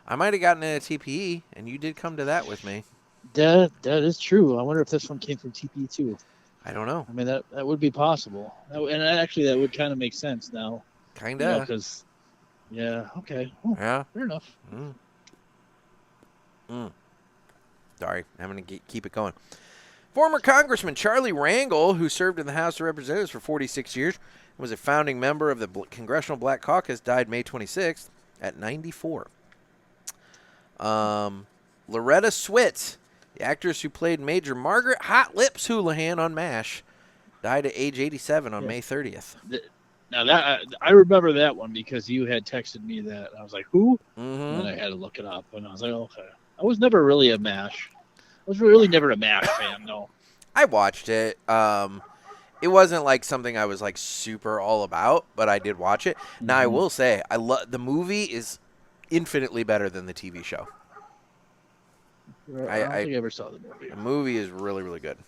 Speaker 2: I might have gotten it at TPE, and you did come to that with me.
Speaker 3: That is true. I wonder if this one came from TPE too.
Speaker 2: I don't know.
Speaker 3: I mean, that would be possible. And actually, that would kind of make sense now.
Speaker 2: Kind of.
Speaker 3: Because, okay.
Speaker 2: Yeah.
Speaker 3: Fair enough.
Speaker 2: Sorry, I'm going to keep it going. Former Congressman Charlie Rangel, who served in the House of Representatives for 46 years, was a founding member of the Congressional Black Caucus, died May 26th at 94. Loretta Swit, the actress who played Major Margaret Hot Lips Houlihan on MASH, died at age 87 on May 30th.
Speaker 3: Now that I remember that one because you had texted me that. And I was like, who?
Speaker 2: Mm-hmm.
Speaker 3: And I had to look it up. And I was like, okay. I was never really a MASH. I was really never a MASH fan, no.
Speaker 2: I watched it. It wasn't something I was super all about, but I did watch it. Now, I will say, the movie is infinitely better than the TV show.
Speaker 3: I don't think I ever saw the movie.
Speaker 2: The movie is really, really good.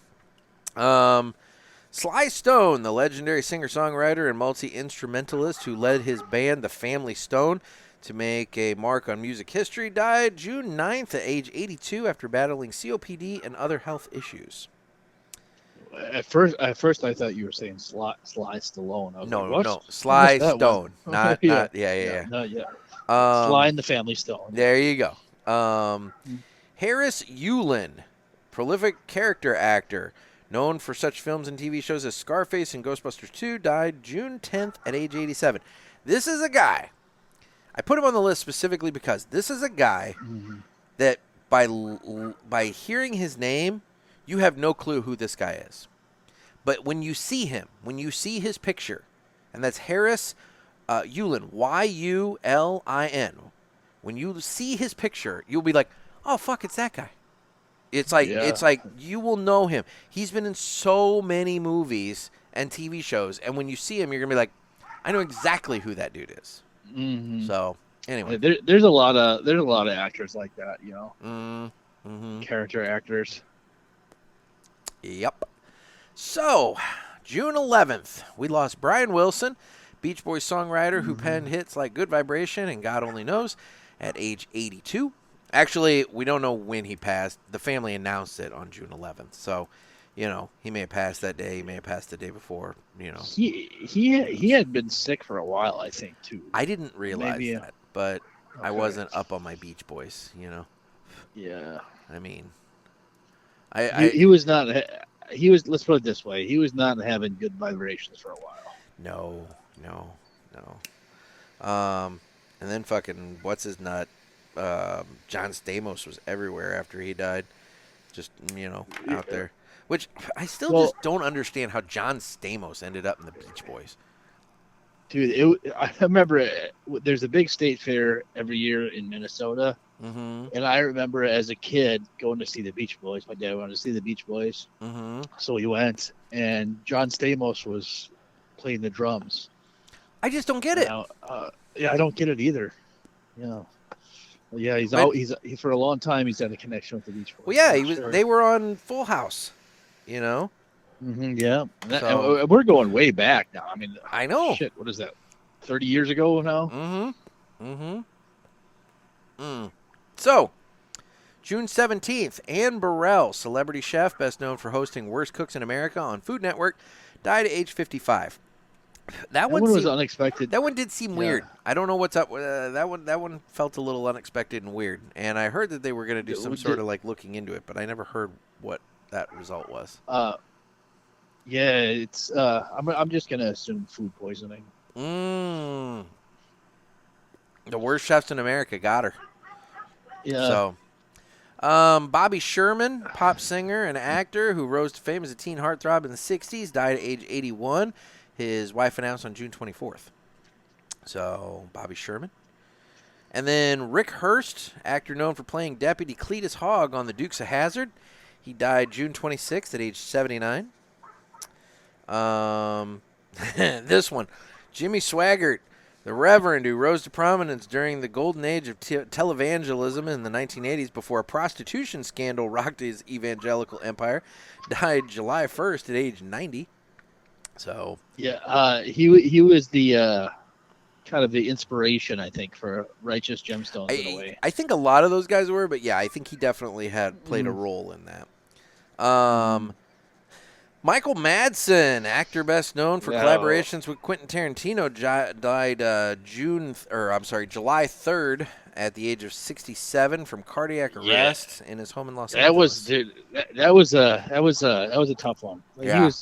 Speaker 2: Sly Stone, the legendary singer-songwriter and multi-instrumentalist who led his band, The Family Stone, to make a mark on music history, died June 9th at age 82 after battling COPD and other health issues.
Speaker 3: At first, I thought you were saying Sly Stallone. I was like, what?
Speaker 2: No, Sly
Speaker 3: What's that
Speaker 2: Stone,
Speaker 3: one?
Speaker 2: not
Speaker 3: Yeah.
Speaker 2: yeah.
Speaker 3: Not yet. Sly and the Family Stone.
Speaker 2: There you go. Harris Yulin, prolific character actor, known for such films and TV shows as Scarface and Ghostbusters 2, died June 10th at age 87. This is a guy, I put him on the list specifically because this is a guy that by hearing his name, you have no clue who this guy is. But when you see him, when you see his picture, and that's Harris Yulin, Yulin. When you see his picture, you'll be like, "Oh fuck, it's that guy." It's like you will know him. He's been in so many movies and TV shows, and when you see him, you're gonna be like, "I know exactly who that dude is."
Speaker 3: Mm-hmm.
Speaker 2: So anyway,
Speaker 3: there's a lot of actors like that, you know, character actors.
Speaker 2: Yep. So, June 11th, we lost Brian Wilson, Beach Boys songwriter who penned hits like Good Vibration and God Only Knows at age 82. Actually, we don't know when he passed. The family announced it on June 11th. So, you know, he may have passed that day. He may have passed the day before, you know.
Speaker 3: He had been sick for a while, I think, too.
Speaker 2: I didn't realize that, but I wasn't up on my Beach Boys, you know.
Speaker 3: Yeah.
Speaker 2: I mean,
Speaker 3: he was not. He was. Let's put it this way. He was not having good vibrations for a while.
Speaker 2: No. And then fucking what's his nut? John Stamos was everywhere after he died. Just, you know, out there. Which I still just don't understand how John Stamos ended up in the Beach Boys.
Speaker 3: Dude, I remember there's a big state fair every year in Minnesota. And I remember as a kid going to see the Beach Boys. My dad wanted to see the Beach Boys. So we went, and John Stamos was playing the drums.
Speaker 2: I just don't get it.
Speaker 3: Yeah, I don't get it either. Yeah, he's for a long time he's had a connection with the Beach Boys.
Speaker 2: Well, yeah, he was. Sure. They were on Full House, you know.
Speaker 3: Yeah, and we're going way back now. I mean,
Speaker 2: I know.
Speaker 3: Shit, what is that? 30 years ago now.
Speaker 2: So, June 17th, Ann Burrell, celebrity chef, best known for hosting Worst Cooks in America on Food Network, died at age 55. That one
Speaker 3: was unexpected.
Speaker 2: That one did seem weird. I don't know what's up. That one felt a little unexpected and weird. And I heard that they were going to do some sort of like looking into it, but I never heard what that result was.
Speaker 3: Yeah, it's. I'm just going to assume food poisoning.
Speaker 2: The worst chefs in America got her.
Speaker 3: Yeah.
Speaker 2: So, Bobby Sherman, pop singer and actor who rose to fame as a teen heartthrob in the 60s, died at age 81. His wife announced on June 24th. So, Bobby Sherman. And then Rick Hurst, actor known for playing Deputy Cletus Hogg on The Dukes of Hazzard. He died June 26th at age 79. This one, Jimmy Swaggart, the Reverend who rose to prominence during the golden age of televangelism in the 1980s before a prostitution scandal rocked his evangelical empire, died July 1st at age 90. So
Speaker 3: yeah, he was the kind of the inspiration, I think, for Righteous Gemstones in a way.
Speaker 2: I think a lot of those guys were, but yeah, I think he definitely had played a role in that. Michael Madsen, actor best known for collaborations with Quentin Tarantino, died July 3rd at the age of 67 from cardiac arrest in his home in Los Angeles.
Speaker 3: That was a tough one. Like,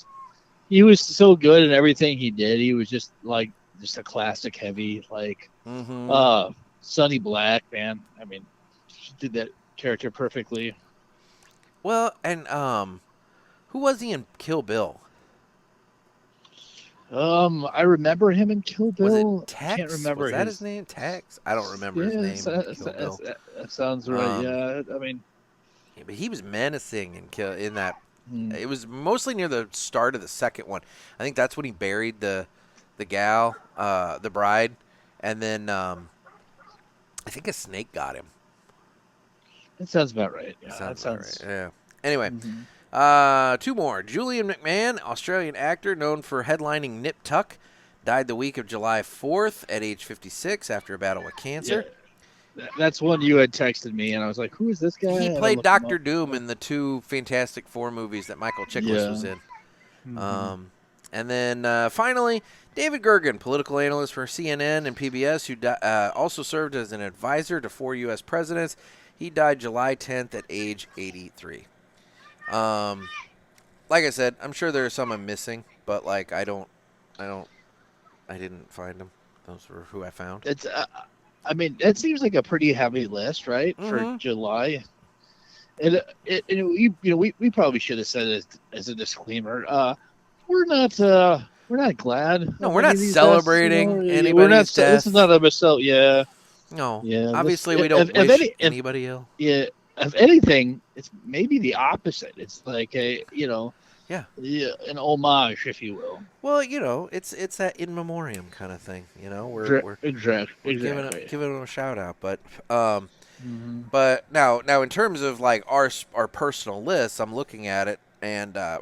Speaker 3: he was so good in everything he did. He was just a classic heavy, Sonny Black, man. I mean, she did that character perfectly.
Speaker 2: Well, and who was he in Kill Bill?
Speaker 3: I remember him in Kill Bill.
Speaker 2: Was it Tex? I can't remember. Was that his name? Tex? I don't remember his name.
Speaker 3: That sounds right. Yeah, I mean,
Speaker 2: but he was menacing in that. It was mostly near the start of the second one. I think that's when he buried the gal, the bride, and then I think a snake got him.
Speaker 3: That sounds about right. Yeah,
Speaker 2: Sounds
Speaker 3: that
Speaker 2: about
Speaker 3: sounds.
Speaker 2: right. Yeah. Anyway, two more. Julian McMahon, Australian actor known for headlining Nip Tuck, died the week of July 4th at age 56 after a battle with cancer.
Speaker 3: That's one you had texted me, and I was like, "Who is this guy?"
Speaker 2: He
Speaker 3: And I
Speaker 2: played
Speaker 3: looked him
Speaker 2: Doctor
Speaker 3: up.
Speaker 2: Doom in the two Fantastic Four movies that Michael Chiklis was in. And then finally, David Gergen, political analyst for CNN and PBS, who also served as an advisor to 4 U.S. presidents. He died July 10th at age 83. Like I said, I'm sure there are some I'm missing, but like I didn't find them. Those were who I found.
Speaker 3: It's. I mean, that seems like a pretty heavy list, right, for July. And we probably should have said it as a disclaimer. We're not glad.
Speaker 2: No, we're not celebrating anybody's death.
Speaker 3: This is not a mistake. Yeah.
Speaker 2: No.
Speaker 3: Yeah.
Speaker 2: Obviously, we don't wish anybody ill.
Speaker 3: Yeah. If anything, it's maybe the opposite. It's like an homage, if you will.
Speaker 2: Well, it's that in memoriam kind of thing. We're giving them a shout out, but but now in terms of like our personal lists, I'm looking at it, and I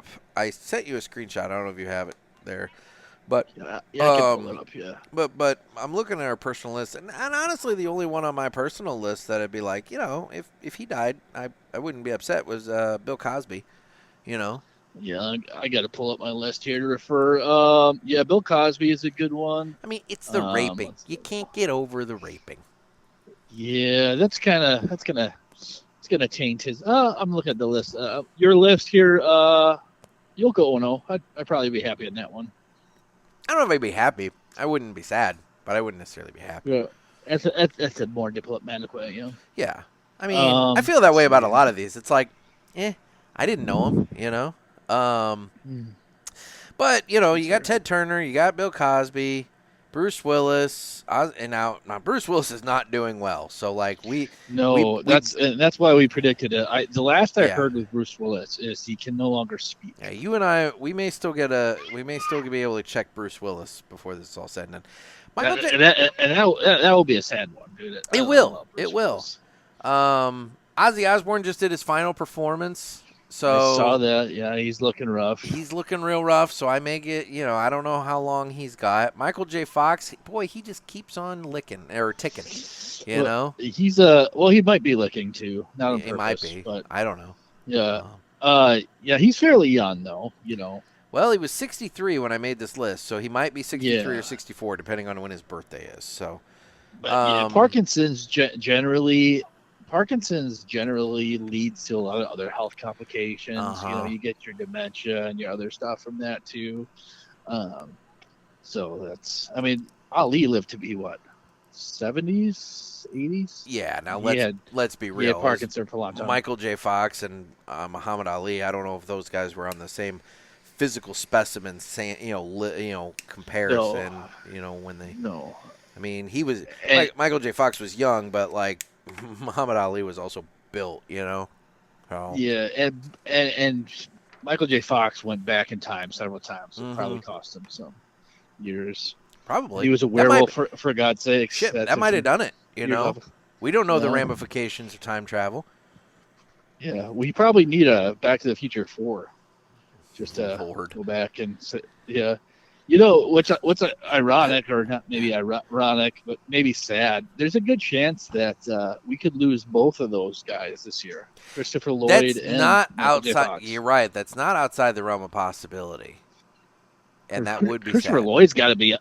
Speaker 2: sent you a screenshot. I don't know if you have it there, but
Speaker 3: I can pull it up. Yeah.
Speaker 2: But I'm looking at our personal list, and honestly, the only one on my personal list that I'd be like, if he died, I wouldn't be upset was Bill Cosby.
Speaker 3: Yeah, I got to pull up my list here to refer. Bill Cosby is a good one.
Speaker 2: I mean, it's the raping. You can't get over the raping.
Speaker 3: Yeah, it's gonna taint his. I'm looking at the list. Your list here. Yoko Ono. I'd probably be happy on that one.
Speaker 2: I don't know if I'd be happy. I wouldn't be sad, but I wouldn't necessarily be happy.
Speaker 3: Yeah, that's a more diplomatic way,
Speaker 2: Yeah, I mean, I feel that way about a lot of these. It's like, I didn't know him, But you got Ted Turner, you got Bill Cosby, Bruce Willis, and now Bruce Willis is not doing well. So like
Speaker 3: that's why we predicted it. The last I heard with Bruce Willis is he can no longer speak.
Speaker 2: Yeah, you and I, we may still be able to check Bruce Willis before this is all said and done.
Speaker 3: That will be a sad one, dude.
Speaker 2: It will. Ozzy Osbourne just did his final performance. So
Speaker 3: I saw that. Yeah, he's looking rough.
Speaker 2: He's looking real rough, so I may get, I don't know how long he's got. Michael J. Fox, boy, he just keeps on ticking,
Speaker 3: He's he might be licking too. Not on purpose.
Speaker 2: He might be,
Speaker 3: but
Speaker 2: I don't know.
Speaker 3: Yeah. He's fairly young though,
Speaker 2: Well, he was 63 when I made this list, so he might be 63 or 64 depending on when his birthday is. So
Speaker 3: but, Parkinson's generally leads to a lot of other health complications. You get your dementia and your other stuff from that too. So that's, Ali lived to be what, 70s, 80s?
Speaker 2: Yeah. Now let's be real.
Speaker 3: He had Parkinson's for a long time.
Speaker 2: Michael J. Fox and Muhammad Ali. I don't know if those guys were on the same physical specimen, comparison. When they.
Speaker 3: No.
Speaker 2: I mean, he was Michael J. Fox was young, but like. Muhammad Ali was also built, So.
Speaker 3: Yeah, and Michael J. Fox went back in time several times. It probably cost him some years.
Speaker 2: Probably.
Speaker 3: He was a werewolf, for God's sake.
Speaker 2: Shit, that might have done it, We don't know the ramifications of time travel.
Speaker 3: Yeah, we probably need a Back to the Future 4. Just to go back and say, yeah. What's ironic, or not maybe ironic, but maybe sad. There's a good chance that we could lose both of those guys this year, Christopher Lloyd and
Speaker 2: not
Speaker 3: Michael J.
Speaker 2: outside.
Speaker 3: Fox.
Speaker 2: You're right. That's not outside the realm of possibility, and that would be
Speaker 3: Christopher
Speaker 2: sad.
Speaker 3: Lloyd's got to be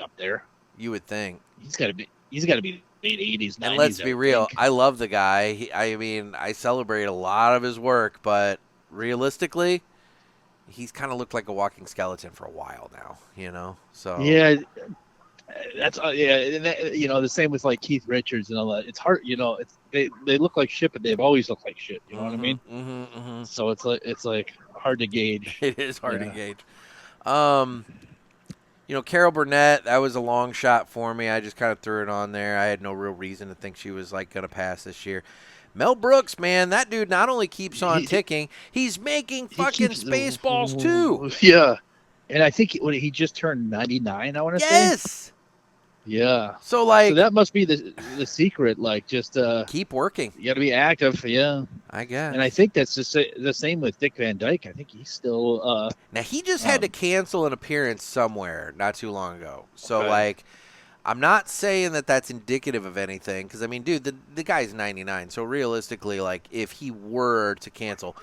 Speaker 3: up there.
Speaker 2: You would think
Speaker 3: He's got to be late 80s, 90s.
Speaker 2: And let's be real. I love the guy. I celebrate a lot of his work, but realistically. He's kind of looked like a walking skeleton for a while now, So
Speaker 3: that's the same with like Keith Richards and all that. It's hard, they look like shit, but they've always looked like shit. You know what I mean?
Speaker 2: Mm-hmm.
Speaker 3: So it's like hard to gauge.
Speaker 2: It is hard to gauge. Carol Burnett, that was a long shot for me. I just kind of threw it on there. I had no real reason to think she was like going to pass this year. Mel Brooks, man, that dude not only keeps on ticking, he's making fucking Spaceballs too.
Speaker 3: Yeah, and I think he just turned 99. I want to say.
Speaker 2: Yes.
Speaker 3: Yeah.
Speaker 2: So like,
Speaker 3: So that must be the secret. Like, just
Speaker 2: keep working,
Speaker 3: you got to be active. Yeah.
Speaker 2: I guess.
Speaker 3: And I think that's the same with Dick Van Dyke. I think he's still.
Speaker 2: Now he just had to cancel an appearance somewhere not too long ago. So
Speaker 3: Okay.
Speaker 2: like, I'm not saying that that's indicative of anything because I mean, dude, the guy's 99. So realistically, like, if he were to cancel,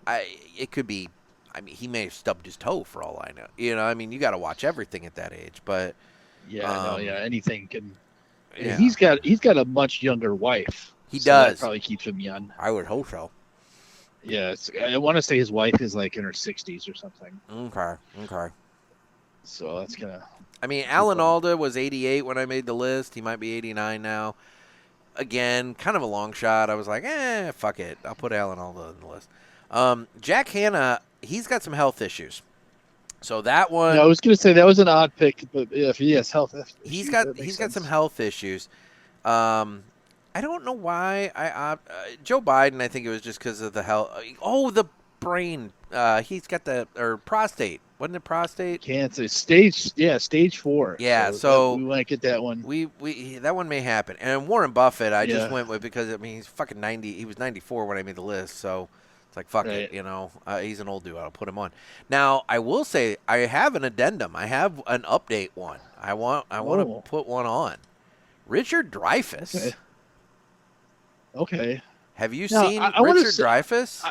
Speaker 2: it could be. I mean, he may have stubbed his toe for all I know. You know, I mean, you got to watch everything at that age. But
Speaker 3: Yeah. Anything can.
Speaker 2: Yeah.
Speaker 3: He's got a much younger wife.
Speaker 2: He
Speaker 3: so that
Speaker 2: does.
Speaker 3: probably keeps him young.
Speaker 2: I would hope so.
Speaker 3: Yeah. I want to say his wife is like in her 60s or something.
Speaker 2: Okay.
Speaker 3: So that's gonna.
Speaker 2: I mean, Alan Alda was 88 when I made the list. He might be 89 now. Again, kind of a long shot. I was like, fuck it. I'll put Alan Alda in the list. Jack Hanna, he's got some health issues. So that one.
Speaker 3: Yeah, I was gonna say that was an odd pick, but if he has health issues,
Speaker 2: he's got some health issues. I don't know why Joe Biden. I think it was just because of the health. Oh, the brain. He's got prostate. Wasn't it prostate?
Speaker 3: Cancer stage 4.
Speaker 2: Yeah, so
Speaker 3: we want to get that one.
Speaker 2: We that one may happen. And Warren Buffett, I just went with because I mean he's fucking 90. He was 94 when I made the list, so it's like fuck it, you know. He's an old dude. I'll put him on. Now I will say I have an addendum. I have an update one. I want to put one on. Richard Dreyfuss.
Speaker 3: Okay.
Speaker 2: Have you seen Richard Dreyfuss?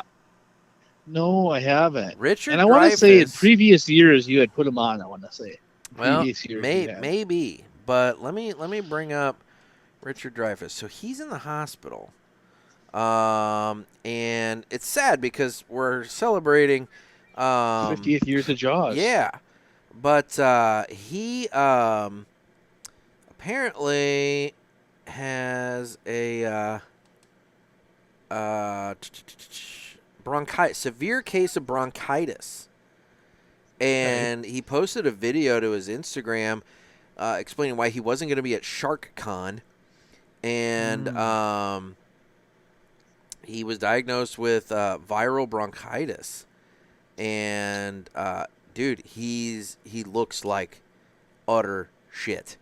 Speaker 3: No, I haven't.
Speaker 2: Richard
Speaker 3: and I
Speaker 2: Dreyfuss,
Speaker 3: want to say in previous years you had put him on. I want to say.
Speaker 2: Well,
Speaker 3: years
Speaker 2: maybe, but let me bring up Richard Dreyfuss. So he's in the hospital, and it's sad because we're celebrating
Speaker 3: 50th years of Jaws.
Speaker 2: Yeah, but he apparently has a severe case of bronchitis, and he posted a video to his Instagram explaining why he wasn't going to be at SharkCon, and he was diagnosed with viral bronchitis, and dude, he looks like utter shit.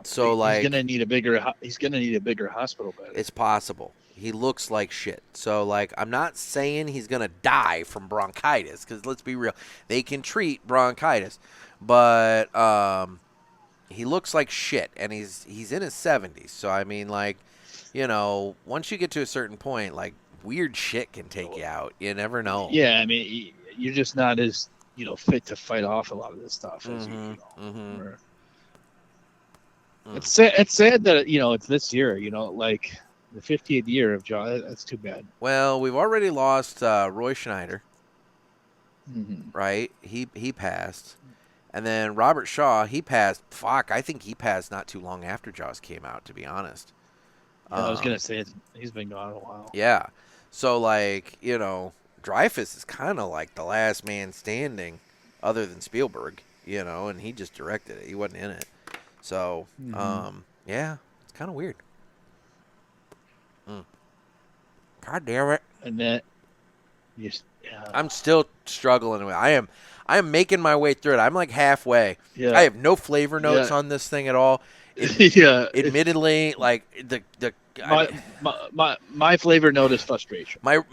Speaker 2: So like
Speaker 3: he's gonna need a bigger hospital bed.
Speaker 2: It's possible. He looks like shit. So, like, I'm not saying he's going to die from bronchitis, because let's be real. They can treat bronchitis. But he looks like shit, and he's in his 70s. So, I mean, like, you know, once you get to a certain point, like, weird shit can take you out. You never know.
Speaker 3: Yeah, I mean, you're just not as, fit to fight off a lot of this stuff. As It's sad that, it's this year, like... The 50th year of Jaws. That's too bad.
Speaker 2: Well, we've already lost Roy Schneider, right? He passed. And then Robert Shaw, he passed. Fuck, I think he passed not too long after Jaws came out, to be honest.
Speaker 3: Yeah, I was going to say he's been gone a while.
Speaker 2: Yeah. So, like, Dreyfuss is kind of like the last man standing other than Spielberg, and he just directed it. He wasn't in it. So, yeah, it's kind of weird. God damn it!
Speaker 3: And that,
Speaker 2: I'm still struggling with. I am making my way through it. I'm like halfway.
Speaker 3: Yeah.
Speaker 2: I have no flavor notes on this thing at all. Admittedly, like
Speaker 3: my flavor note is frustration.
Speaker 2: My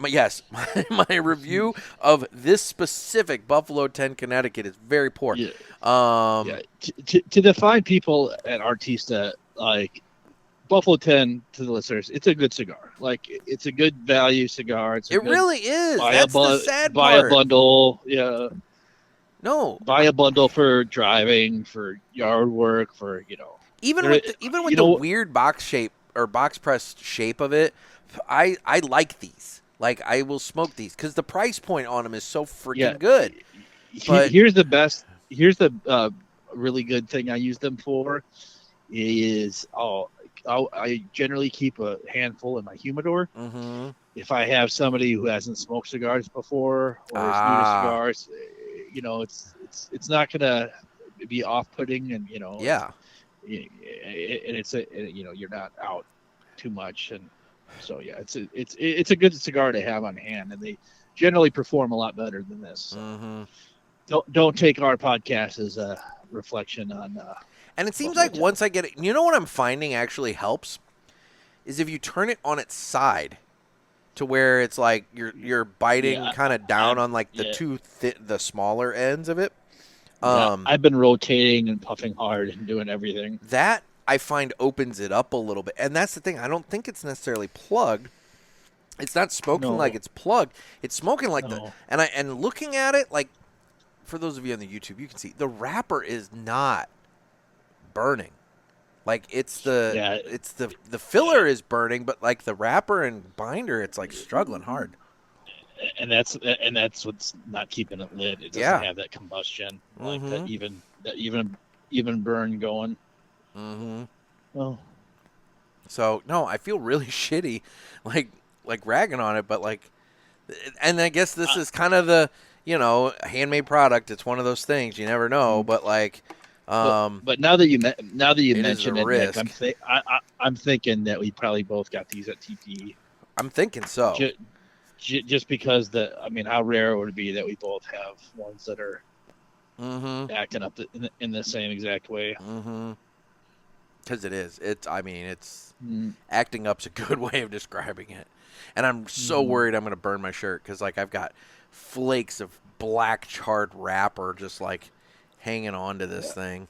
Speaker 2: review of this specific Buffalo 10 Connecticut is very poor.
Speaker 3: Yeah. To define people at Artista, like. Buffalo 10 to the listeners, it's a good cigar. Like, it's a good value cigar. It
Speaker 2: really is. That's the sad part.
Speaker 3: Buy a bundle. Yeah.
Speaker 2: No.
Speaker 3: Buy a bundle for driving, for yard work, for,
Speaker 2: Even with the weird box shape or box press shape of it, I like these. Like, I will smoke these because the price point on them is so freaking good. But
Speaker 3: here's the really good thing I use them for is I generally keep a handful in my humidor.
Speaker 2: Mm-hmm.
Speaker 3: If I have somebody who hasn't smoked cigars before or is new to cigars, it's not gonna be off-putting, and and it's you're not out too much, and so it's a good cigar to have on hand, and they generally perform a lot better than this. So don't take our podcast as a reflection on.
Speaker 2: And it seems like once I get it, you know what I'm finding actually helps is if you turn it on its side to where it's like you're biting kind of down on like the smaller ends of it.
Speaker 3: I've been rotating and puffing hard and doing everything.
Speaker 2: That I find opens it up a little bit. And that's the thing. I don't think it's necessarily plugged. It's not smoking like it's plugged. It's smoking like and looking at it, like, for those of you on the YouTube, you can see the wrapper is not burning. Like it's the filler is burning, but like the wrapper and binder, it's like struggling hard.
Speaker 3: And that's what's not keeping it lit. It doesn't have that combustion, like that even burn going.
Speaker 2: Mm-hmm.
Speaker 3: Well,
Speaker 2: so no, I feel really shitty, like ragging on it, but like, and I guess this is kind of the handmade product. It's one of those things you never know, but like.
Speaker 3: But now that you mention it,
Speaker 2: risk.
Speaker 3: Nick, I'm thinking that we probably both got these at TPE.
Speaker 2: I'm thinking so.
Speaker 3: Just because how rare would it be that we both have ones that are acting up in the same exact way?
Speaker 2: Mm-hmm. Because it is. It's acting up's a good way of describing it. And I'm so worried I'm going to burn my shirt because like I've got flakes of black charred wrapper just like hanging on to this thing.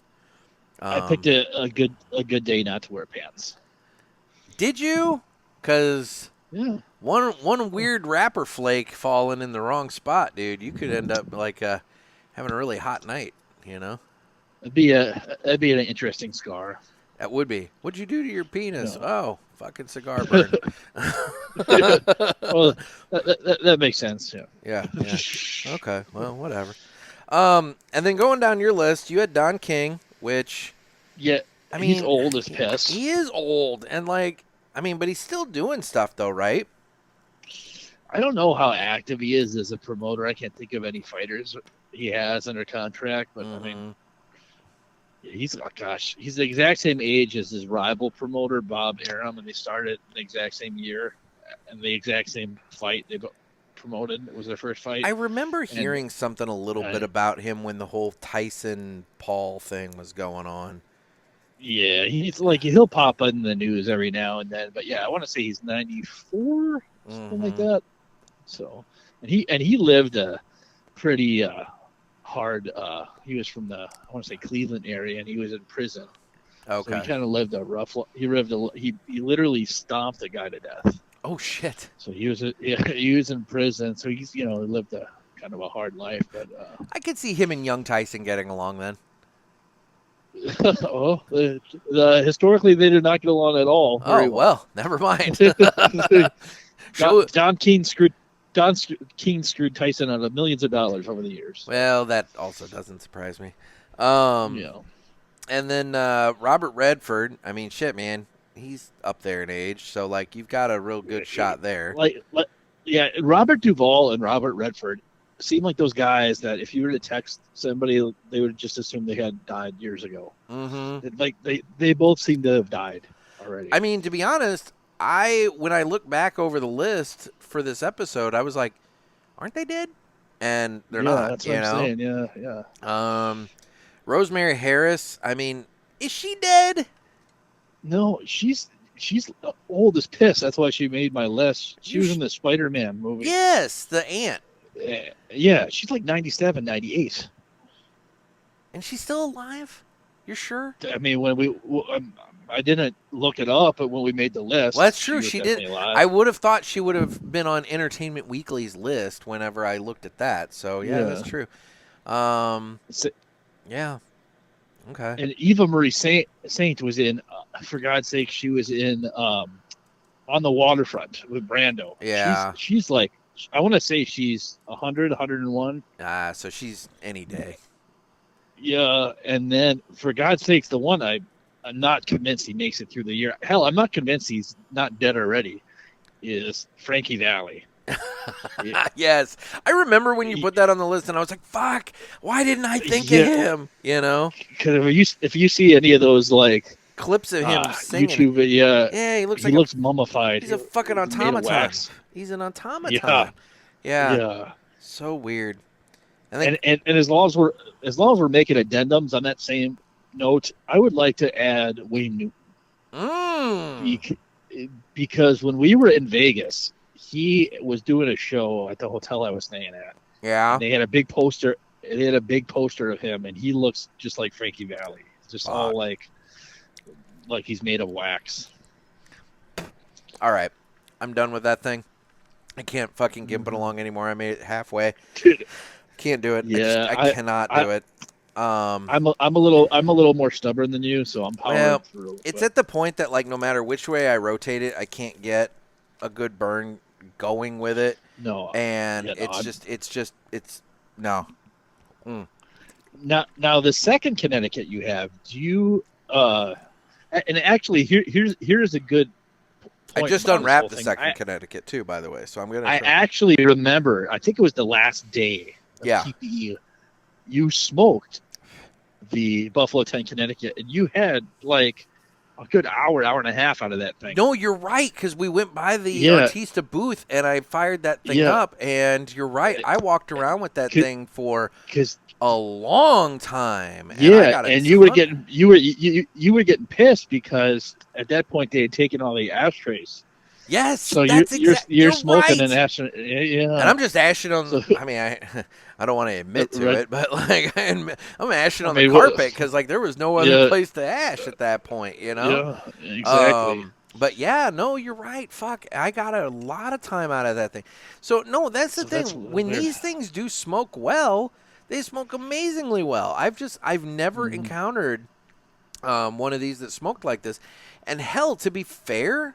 Speaker 3: I picked a good day not to wear pants.
Speaker 2: Did you? Because one weird wrapper flake falling in the wrong spot, dude, you could end up like having a really hot night. That'd
Speaker 3: be an interesting scar.
Speaker 2: That would be. What'd you do to your penis? No. Oh, fucking cigar burn.
Speaker 3: Well, that makes sense.
Speaker 2: Yeah. Okay. Well, whatever. And then going down your list, you had Don King, which
Speaker 3: he's old as piss.
Speaker 2: He is old, and but he's still doing stuff though, right?
Speaker 3: I don't know how active he is as a promoter. I can't think of any fighters he has under contract, but he's the exact same age as his rival promoter Bob Arum, and they started the exact same year and the exact same fight they promoted. It was their first fight.
Speaker 2: I remember hearing something a little bit about him when the whole Tyson Paul thing was going on.
Speaker 3: Yeah, he's like he'll pop in the news every now and then, but I want to say he's 94, something like that. So, and he lived a pretty hard. He was from the Cleveland area, and he was in prison.
Speaker 2: Okay,
Speaker 3: so he kind of lived a rough. He literally stomped a guy to death.
Speaker 2: Oh shit!
Speaker 3: So he was in prison. So he's lived a kind of a hard life. But
Speaker 2: I could see him and young Tyson getting along then.
Speaker 3: Historically they did not get along at all.
Speaker 2: Well, never mind.
Speaker 3: Don King screwed Tyson out of millions of dollars over the years.
Speaker 2: Well, that also doesn't surprise me. And then Robert Redford. I mean, shit, man. He's up there in age, so like you've got a real good shot there.
Speaker 3: Robert Duvall and Robert Redford seem like those guys that if you were to text somebody, they would just assume they had died years ago. Mm-hmm. Like they both seem to have died already.
Speaker 2: I mean, to be honest, when I look back over the list for this episode, I was like, aren't they dead? And they're not.
Speaker 3: That's what I'm saying. Yeah.
Speaker 2: Rosemary Harris. I mean, is she dead?
Speaker 3: No, she's old as piss. That's why she made my list. She was in the Spider-Man movie.
Speaker 2: Yes, the aunt.
Speaker 3: Yeah, she's like 97, 98.
Speaker 2: And she's still alive? You're sure?
Speaker 3: I mean, I didn't look it up, but when we made the list,
Speaker 2: well, that's true. She did.
Speaker 3: Alive.
Speaker 2: I would have thought she would have been on Entertainment Weekly's list whenever I looked at that. So that's true. Yeah. Okay.
Speaker 3: And Eva Marie Saint was in. For God's sake, she was in On the Waterfront with Brando.
Speaker 2: Yeah.
Speaker 3: She's like, I want to say she's 100, 101.
Speaker 2: So she's any day.
Speaker 3: Yeah, and then for God's sakes, the one I'm not convinced he makes it through the year. Hell, I'm not convinced he's not dead already. Is Frankie Valli.
Speaker 2: Yeah. Yes, I remember when you put that on the list, and I was like, "Fuck! Why didn't I think of him?"
Speaker 3: Because if you see any of those like
Speaker 2: clips of him singing,
Speaker 3: YouTube,
Speaker 2: he
Speaker 3: looks mummified.
Speaker 2: He's a fucking automaton. He's an automaton. Yeah. So weird.
Speaker 3: And as long as we're making addendums on that same note, I would like to add Wayne Newton. Because when we were in Vegas, he was doing a show at the hotel I was staying at.
Speaker 2: Yeah.
Speaker 3: And they had a big poster. They had a big poster of him, and he looks just like Frankie Valli. Just all like he's made of wax.
Speaker 2: All right. I'm done with that thing. I can't fucking gimp it along anymore. I made it halfway. Can't do it.
Speaker 3: Yeah,
Speaker 2: I cannot do it.
Speaker 3: I'm a little more stubborn than you, so I'm powering through.
Speaker 2: It's at the point that, like, no matter which way I rotate it, I can't get a good burn going with it.
Speaker 3: No,
Speaker 2: and it's no.
Speaker 3: Now the second Connecticut you have, do you? And actually, here's a good.
Speaker 2: I just unwrapped the second Connecticut too, by the way. So I'm gonna.
Speaker 3: I actually remember. I think it was the last day.
Speaker 2: Yeah.
Speaker 3: PPE, you smoked the Buffalo 10 Connecticut, and you had like a good hour and a half out of that thing.
Speaker 2: No, you're right, because we went by the Artista booth, and I fired that thing up, and you're right. I walked around with that thing for a long time. And
Speaker 3: and you were getting pissed because at that point they had taken all the ashtrays.
Speaker 2: Yes,
Speaker 3: so you're smoking an ashtray. Yeah,
Speaker 2: and I'm just ashing on. I mean, I don't want to admit to it, but like I'm ashing on the carpet because like there was no other place to ash at that point, you know.
Speaker 3: Yeah, exactly.
Speaker 2: But yeah, no, you're right. Fuck, I got a lot of time out of that thing. So no, that's the thing. When these things do smoke well, they smoke amazingly well. I've never encountered one of these that smoked like this. And hell, to be fair,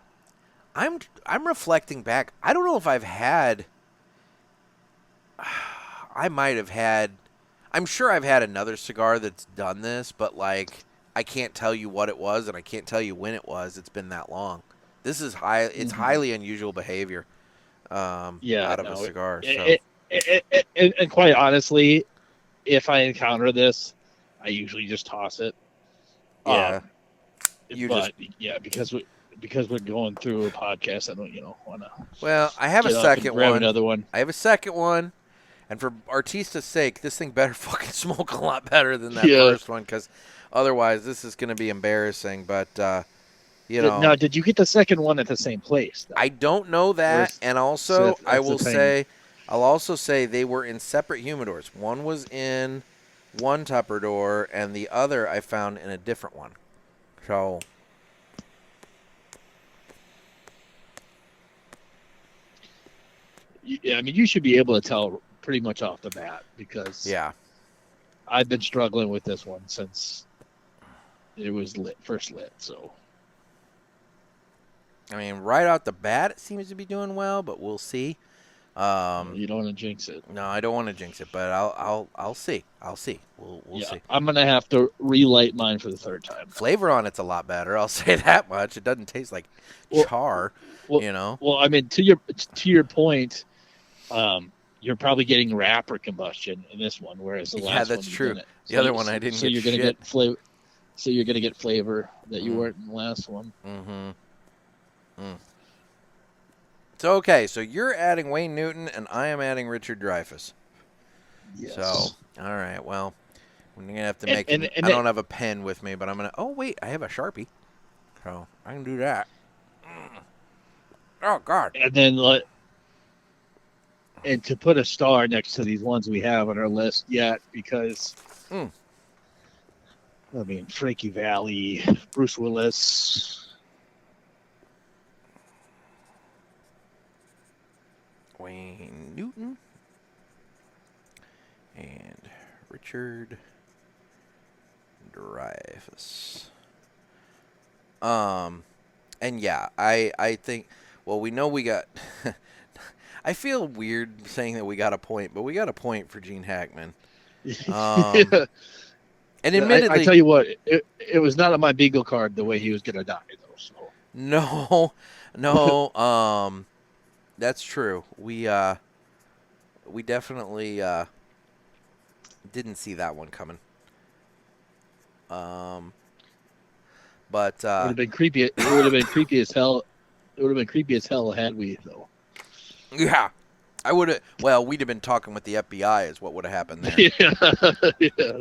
Speaker 2: I'm reflecting back. I don't know if I've had. I might have had. I'm sure I've had another cigar that's done this, but like I can't tell you what it was, and I can't tell you when it was. It's been that long. This is high. It's highly unusual behavior. Out of a cigar.
Speaker 3: And quite honestly, if I encounter this, I usually just toss it.
Speaker 2: Yeah.
Speaker 3: Because we're going through a podcast, I don't, want to.
Speaker 2: Well, I have a second one.
Speaker 3: Another one.
Speaker 2: I have a second one, and for Artista's sake, this thing better fucking smoke a lot better than that first one, because otherwise, this is going to be embarrassing. But
Speaker 3: Now, did you get the second one at the same place?
Speaker 2: I don't know that, and also I'll also say they were in separate humidors. One was in one Tupperware, and the other I found in a different one. So.
Speaker 3: Yeah, I mean, you should be able to tell pretty much off the bat because I've been struggling with this one since it was first lit. So,
Speaker 2: I mean, right out the bat, it seems to be doing well, but we'll see.
Speaker 3: You don't want to jinx it.
Speaker 2: No, I don't want to jinx it, but I'll see. We'll see.
Speaker 3: I'm gonna have to relight mine for the third time.
Speaker 2: Flavor on it's a lot better. I'll say that much. It doesn't taste like char.
Speaker 3: Well, I mean, to your point. You're probably getting wrapper combustion in this one, whereas the last one.
Speaker 2: Yeah, that's true.
Speaker 3: The
Speaker 2: other one I didn't.
Speaker 3: So you're gonna get flavor. So you're gonna get flavor that you weren't in the last one.
Speaker 2: So okay, so you're adding Wayne Newton, and I am adding Richard Dreyfuss.
Speaker 3: Yes.
Speaker 2: So all right, well, we're gonna have to make. I don't have a pen with me, but I'm gonna. Oh wait, I have a Sharpie, so I can do that. Oh God.
Speaker 3: And then. And to put a star next to these ones we have on our list yet, because I mean Frankie Valli, Bruce Willis,
Speaker 2: Wayne Newton, and Richard Dreyfuss. And yeah, I think. Well, we know we got. I feel weird saying that we got a point, but we got a point for Gene Hackman. And admittedly,
Speaker 3: I tell you what, it was not on my Beagle card the way he was going to die, though. So.
Speaker 2: No, that's true. We definitely didn't see that one coming. But
Speaker 3: it would have been creepy. It would have been creepy as hell. It would have been creepy as hell had we though.
Speaker 2: Yeah, we'd have been talking with the FBI is what would have happened there.
Speaker 3: Yeah.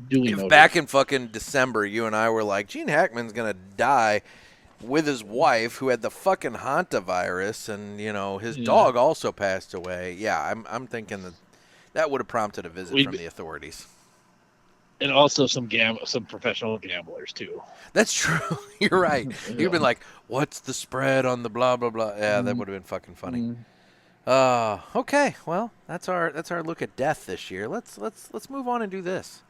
Speaker 3: duly noted.
Speaker 2: Back in fucking December, you and I were like, Gene Hackman's going to die with his wife who had the fucking hantavirus, and, you know, his dog also passed away. Yeah, I'm thinking that would have prompted a visit from the authorities.
Speaker 3: And also some professional gamblers, too.
Speaker 2: That's true. You're right. You've been like, what's the spread on the blah, blah, blah. Yeah, that would have been fucking funny. Okay, well, that's our look at death this year. Let's move on and do this.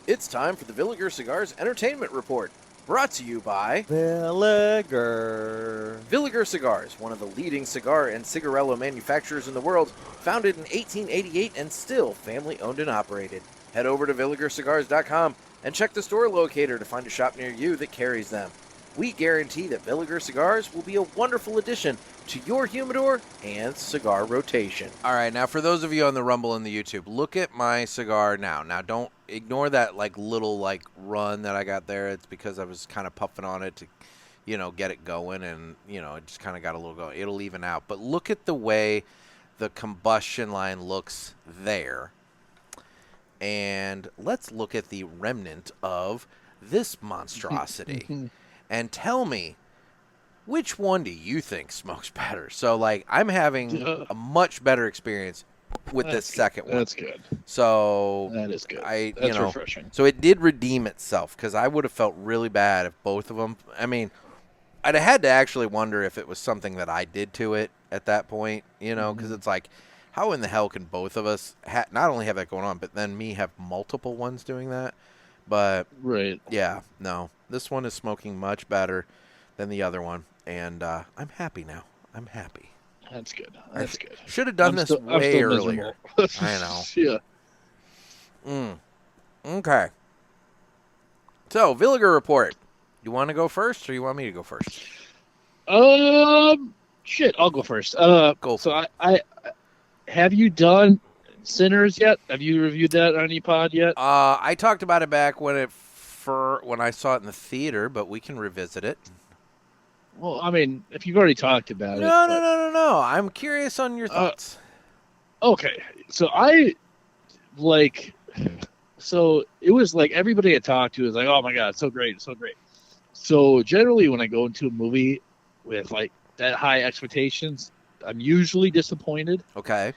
Speaker 2: It's time for the Villiger Cigars Entertainment Report, brought to you by
Speaker 5: Villiger.
Speaker 2: Villiger Cigars, one of the leading cigar and cigarello manufacturers in the world, founded in 1888 and still family-owned and operated. Head over to VilligerCigars.com and check the store locator to find a shop near you that carries them. We guarantee that Villiger Cigars will be a wonderful addition to your humidor and cigar rotation. All right, now for those of you on the Rumble and the YouTube, look at my cigar now. Now don't ignore that little run that I got there. It's because I was kind of puffing on it to, get it going, and it just kind of got a little going. It'll even out. But look at the way the combustion line looks there. And let's look at the remnant of this monstrosity. And tell me, which one do you think smokes better? So, I'm having a much better experience with this second one.
Speaker 3: That's good.
Speaker 2: So
Speaker 3: that is good.
Speaker 2: That's
Speaker 3: refreshing.
Speaker 2: So it did redeem itself, because I would have felt really bad if both of them. I mean, I'd have had to actually wonder if it was something that I did to it at that point, because it's like, how in the hell can both of us not only have that going on, but then me have multiple ones doing that? But
Speaker 3: right,
Speaker 2: yeah, no, this one is smoking much better than the other one, and I'm happy now. I'm happy.
Speaker 3: That's good. That's good.
Speaker 2: Should have done this way earlier. I know.
Speaker 3: Yeah.
Speaker 2: Okay. So, Villiger Report. You want to go first, or you want me to go first?
Speaker 3: Shit, I'll go first.
Speaker 2: Go.
Speaker 3: So I have you done Sinners yet? Have you reviewed that on any pod yet?
Speaker 2: I talked about it back when I saw it in the theater, but we can revisit it.
Speaker 3: Well, I mean, if you've already talked about it.
Speaker 2: No. I'm curious on your thoughts.
Speaker 3: Okay. So so it was like everybody I talked to was like, oh my God, it's so great. It's so great. So generally when I go into a movie with that high expectations, I'm usually disappointed.
Speaker 2: Okay.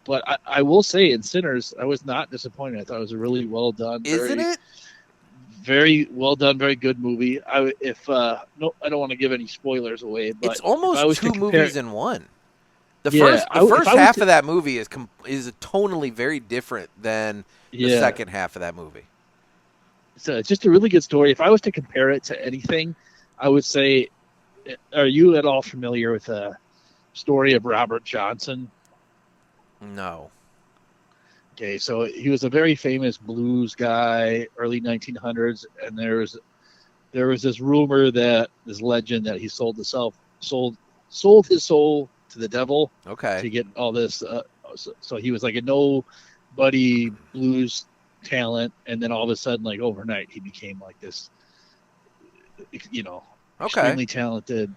Speaker 3: But I will say in Sinners, I was not disappointed. I thought it was a really well done.
Speaker 2: Isn't it?
Speaker 3: Very well done, very good movie. I don't want to give any spoilers away, but
Speaker 2: it's almost two movies in one. The first half of that movie is tonally very different than the second half of that movie.
Speaker 3: So it's just a really good story. If I was to compare it to anything, I would say, are you at all familiar with the story of Robert Johnson?
Speaker 2: No.
Speaker 3: Okay, so he was a very famous blues guy, early 1900s, and there was this rumor, this legend that he sold his soul to the devil.
Speaker 2: Okay.
Speaker 3: To get all this. So he was like a nobody blues talent, and then all of a sudden, overnight, he became this, extremely talented.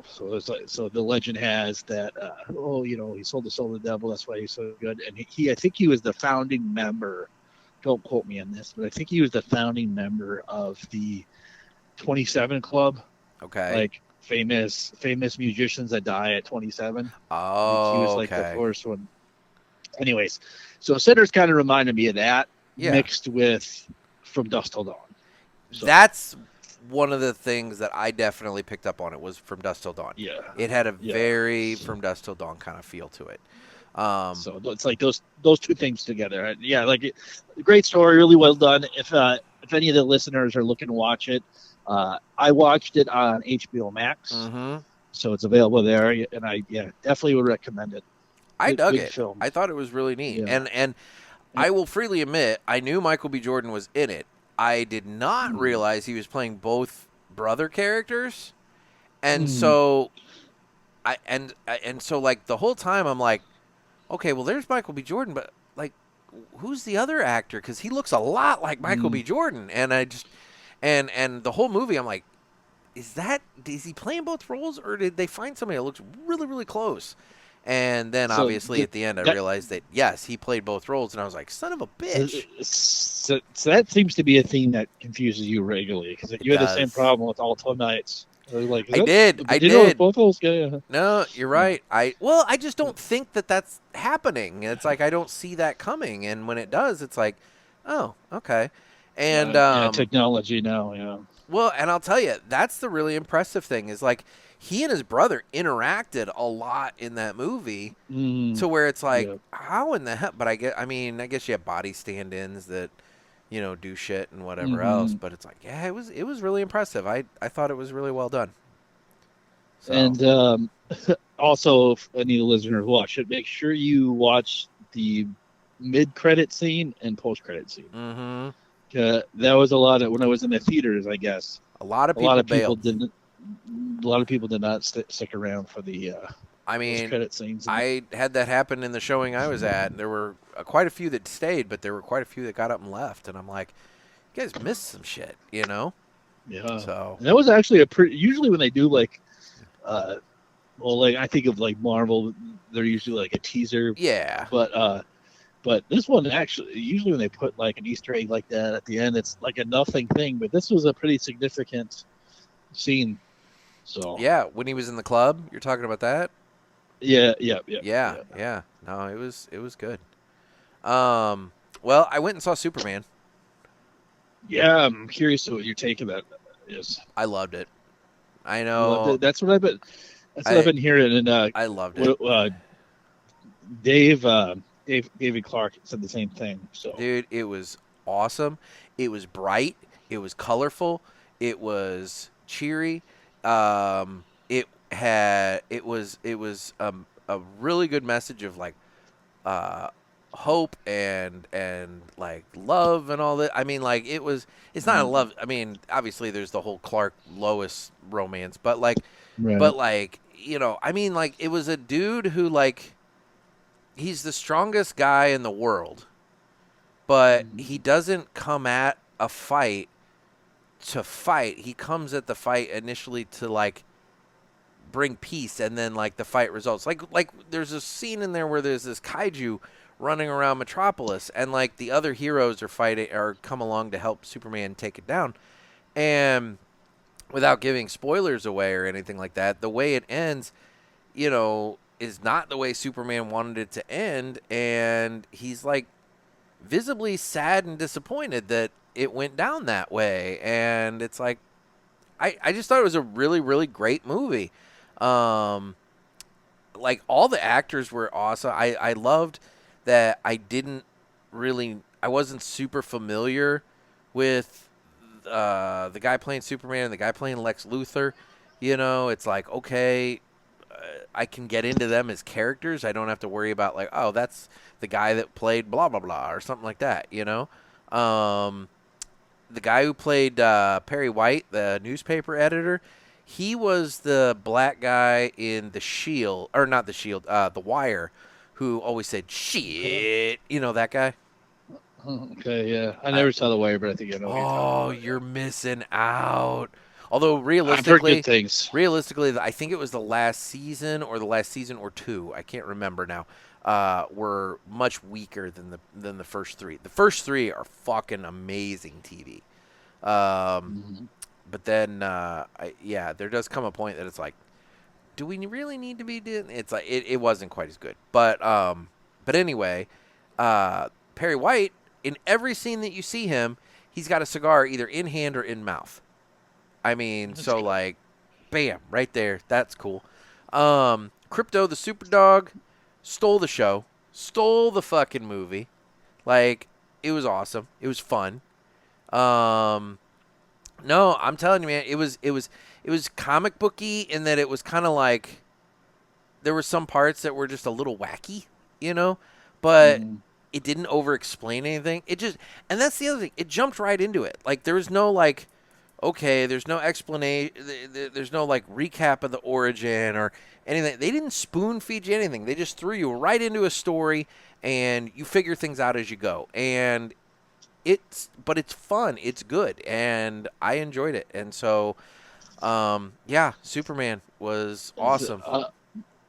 Speaker 3: So it's so the legend has that, he sold the soul to the devil. That's why he's so good. And I think he was the founding member. Don't quote me on this, but I think he was the founding member of the 27 Club.
Speaker 2: Okay.
Speaker 3: Famous musicians that die at 27.
Speaker 2: Oh,
Speaker 3: he was the first one. Anyways, so Sinners kind of reminded me of that, mixed with From Dusk Till Dawn. So,
Speaker 2: that's one of the things that I definitely picked up on. It was From Dusk Till Dawn.
Speaker 3: Yeah,
Speaker 2: it had a very From Dusk Till Dawn kind of feel to it.
Speaker 3: So it's those two things together. Yeah, great story, really well done. If any of the listeners are looking to watch it, I watched it on HBO Max, so it's available there, and I definitely would recommend it.
Speaker 2: I dug it. Film. I thought it was really neat, and I will freely admit I knew Michael B. Jordan was in it. I did not realize he was playing both brother characters, and so the whole time I'm like, okay, well there's Michael B. Jordan, but who's the other actor? Because he looks a lot like Michael B. Jordan, and I just and the whole movie I'm like, is he playing both roles, or did they find somebody that looks really really close? And then
Speaker 3: So
Speaker 2: obviously at the end, I realized that, yes, he played both roles. And I was like, son of a bitch.
Speaker 3: So that seems to be a theme that confuses you regularly, because you had the same problem with All 12 Nights. Like,
Speaker 2: I did.
Speaker 3: Both roles? Yeah.
Speaker 2: No, you're right. I just don't think that that's happening. It's like I don't see that coming. And when it does, it's like, oh, okay. And
Speaker 3: technology now, yeah.
Speaker 2: Well, and I'll tell you, that's the really impressive thing is like he and his brother interacted a lot in that movie to where it's like, how in the hell? But I guess you have body stand-ins that, do shit and whatever else. But it's like, yeah, it was really impressive. I thought it was really well done. So.
Speaker 3: And also, if any of the listeners watch it, make sure you watch the mid-credit scene and post-credit scene.
Speaker 2: Mm-hmm.
Speaker 3: That was a lot of when I was in the theaters. I guess
Speaker 2: a lot of people
Speaker 3: didn't. A lot of people did not stick around for the. Credit scenes.
Speaker 2: I had that happen in the showing I was at. There were quite a few that stayed, but there were quite a few that got up and left. And I'm like, you guys missed some shit,
Speaker 3: Yeah.
Speaker 2: So
Speaker 3: and that was actually a pretty. Usually when they do like, I think of like Marvel, they're usually like a teaser.
Speaker 2: Yeah.
Speaker 3: But this one actually, usually when they put like an Easter egg like that at the end, it's like a nothing thing. But this was a pretty significant scene. So
Speaker 2: yeah, when he was in the club, you're talking about that.
Speaker 3: Yeah.
Speaker 2: No, it was good. Well, I went and saw Superman.
Speaker 3: Yeah, I'm curious what your take of that is.
Speaker 2: I loved it. I know.
Speaker 3: That's what I've been hearing, and
Speaker 2: I loved it.
Speaker 3: David Clark said the same thing. So,
Speaker 2: dude, it was awesome. It was bright. It was colorful. It was cheery. It was a really good message of like hope and like love and all that. I mean, like it's not a love. I mean, obviously there's the whole Clark Lois romance, but like, I mean, like it was a dude who like. He's the strongest guy in the world, but he doesn't come at a fight to fight. He comes at the fight initially to like bring peace, and then like the fight results. Like there's a scene in there where there's this kaiju running around Metropolis, and like the other heroes are fighting or come along to help Superman take it down. And without giving spoilers away or anything like that, the way it ends, is not the way Superman wanted it to end, and he's like visibly sad and disappointed that it went down that way. And it's like I just thought it was a really, really great movie. Like all the actors were awesome. I loved that I wasn't super familiar with the guy playing Superman and the guy playing Lex Luthor. It's like, okay, I can get into them as characters. I don't have to worry about like, oh, that's the guy that played blah, blah, blah, or something like that, The guy who played Perry White, the newspaper editor, he was the black guy in The Wire, who always said, shit, that guy?
Speaker 3: Okay, yeah. I never saw The Wire, but I think I know what you're talking about.
Speaker 2: You're missing out. Although
Speaker 3: I've heard good things.
Speaker 2: Realistically, I think it was the last season or two. I can't remember now. Were much weaker than the first three. The first three are fucking amazing TV. But then, there does come a point that it's like, do we really need to be doing? It's like it wasn't quite as good. But anyway, Perry White, in every scene that you see him, he's got a cigar either in hand or in mouth. I mean, so like, bam, right there. That's cool. Crypto the Superdog stole the show, stole the fucking movie. Like, it was awesome. It was fun. No, I'm telling you, man, it was comic booky in that it was kind of like there were some parts that were just a little wacky, but it didn't over-explain anything. And that's the other thing. It jumped right into it. Like, there was no like, okay, there's no explanation, there's no like recap of the origin or anything. They didn't spoon feed you anything. They just threw you right into a story and you figure things out as you go. And it's fun. It's good. And I enjoyed it. And so, Superman was awesome.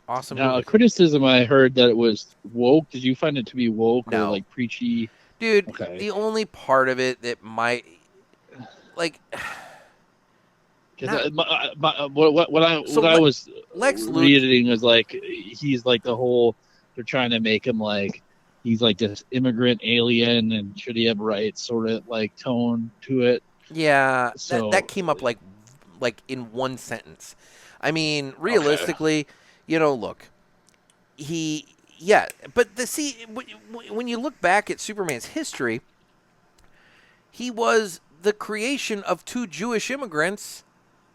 Speaker 2: Awesome
Speaker 3: Now, a
Speaker 2: movies.
Speaker 3: criticism I heard that it was woke. Did you find it to be woke or
Speaker 2: No.
Speaker 3: like preachy?
Speaker 2: Dude,
Speaker 3: Okay.
Speaker 2: the only part of it that might, like,
Speaker 3: Because
Speaker 2: not
Speaker 3: what I was
Speaker 2: Lex Luthor.
Speaker 3: reading was like he's like the whole. They're trying to make him like he's like this immigrant alien and should he have rights sort of like tone to it.
Speaker 2: Yeah,
Speaker 3: So
Speaker 2: that came up like in one sentence. I mean,
Speaker 3: okay.
Speaker 2: realistically, look, but when you look back at Superman's history, he was the creation of 2 Jewish immigrants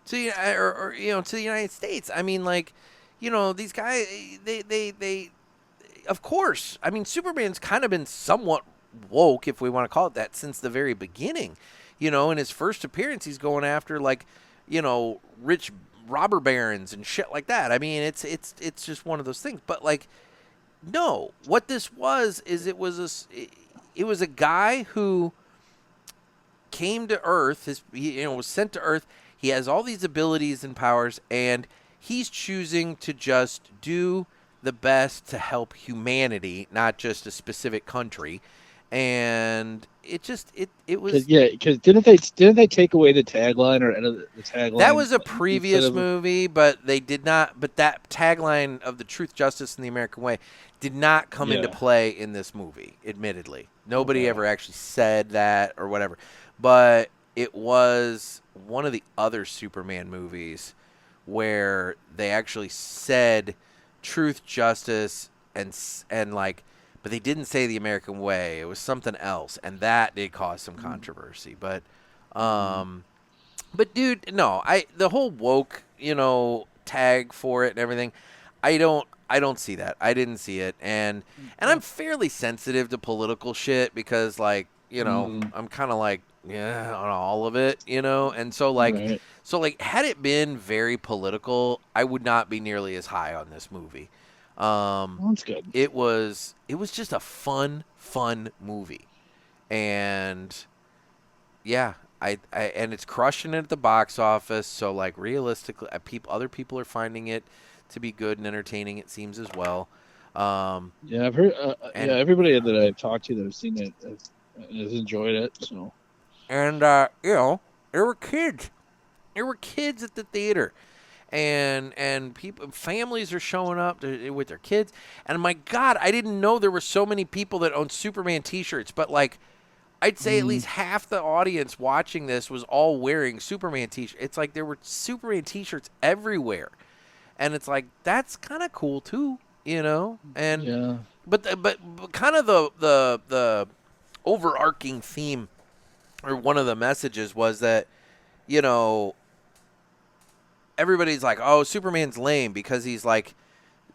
Speaker 2: to to the United States. I mean, like, these guys, they of course. I mean, Superman's kind of been somewhat woke, if we want to call it that, since the very beginning. In his first appearance, he's going after like, rich robber barons and shit like that. I mean, it's just one of those things. But like, no, what this was is it was a guy who came to Earth. Was sent to Earth. He has all these abilities and powers, and he's choosing to just do the best to help humanity, not just a specific country. And it was
Speaker 3: because didn't they take away the tagline or edit the tagline?
Speaker 2: That was a previous movie, but they did not. But that tagline of the truth, justice, and the American way did not come into play in this movie. Admittedly, nobody ever actually said that or whatever. But it was one of the other Superman movies where they actually said truth, justice, and like. But they didn't say the American way. It was something else, and that did cause some controversy. But dude, no, the whole woke, tag for it and everything, I don't see that. I didn't see it, and I'm fairly sensitive to political shit because, like, I'm kind of like, yeah, on all of it, and so like, had it been very political, I would not be nearly as high on this movie.
Speaker 3: That's good.
Speaker 2: It was just a fun movie, and yeah, I and it's crushing it at the box office. So like realistically, other people are finding it to be good and entertaining. It seems as well.
Speaker 3: Yeah, I've heard. Everybody that I've talked to that have seen it has enjoyed it. So,
Speaker 2: and there were kids. There were kids at the theater. And families are showing up with their kids. And my God, I didn't know there were so many people that own Superman T-shirts. But like, I'd say at least half the audience watching this was all wearing Superman T-shirts. It's like there were Superman T-shirts everywhere, and it's like that's kind of cool too, And
Speaker 3: yeah,
Speaker 2: but kind of the overarching theme, or one of the messages was that, everybody's like, oh, Superman's lame because he's like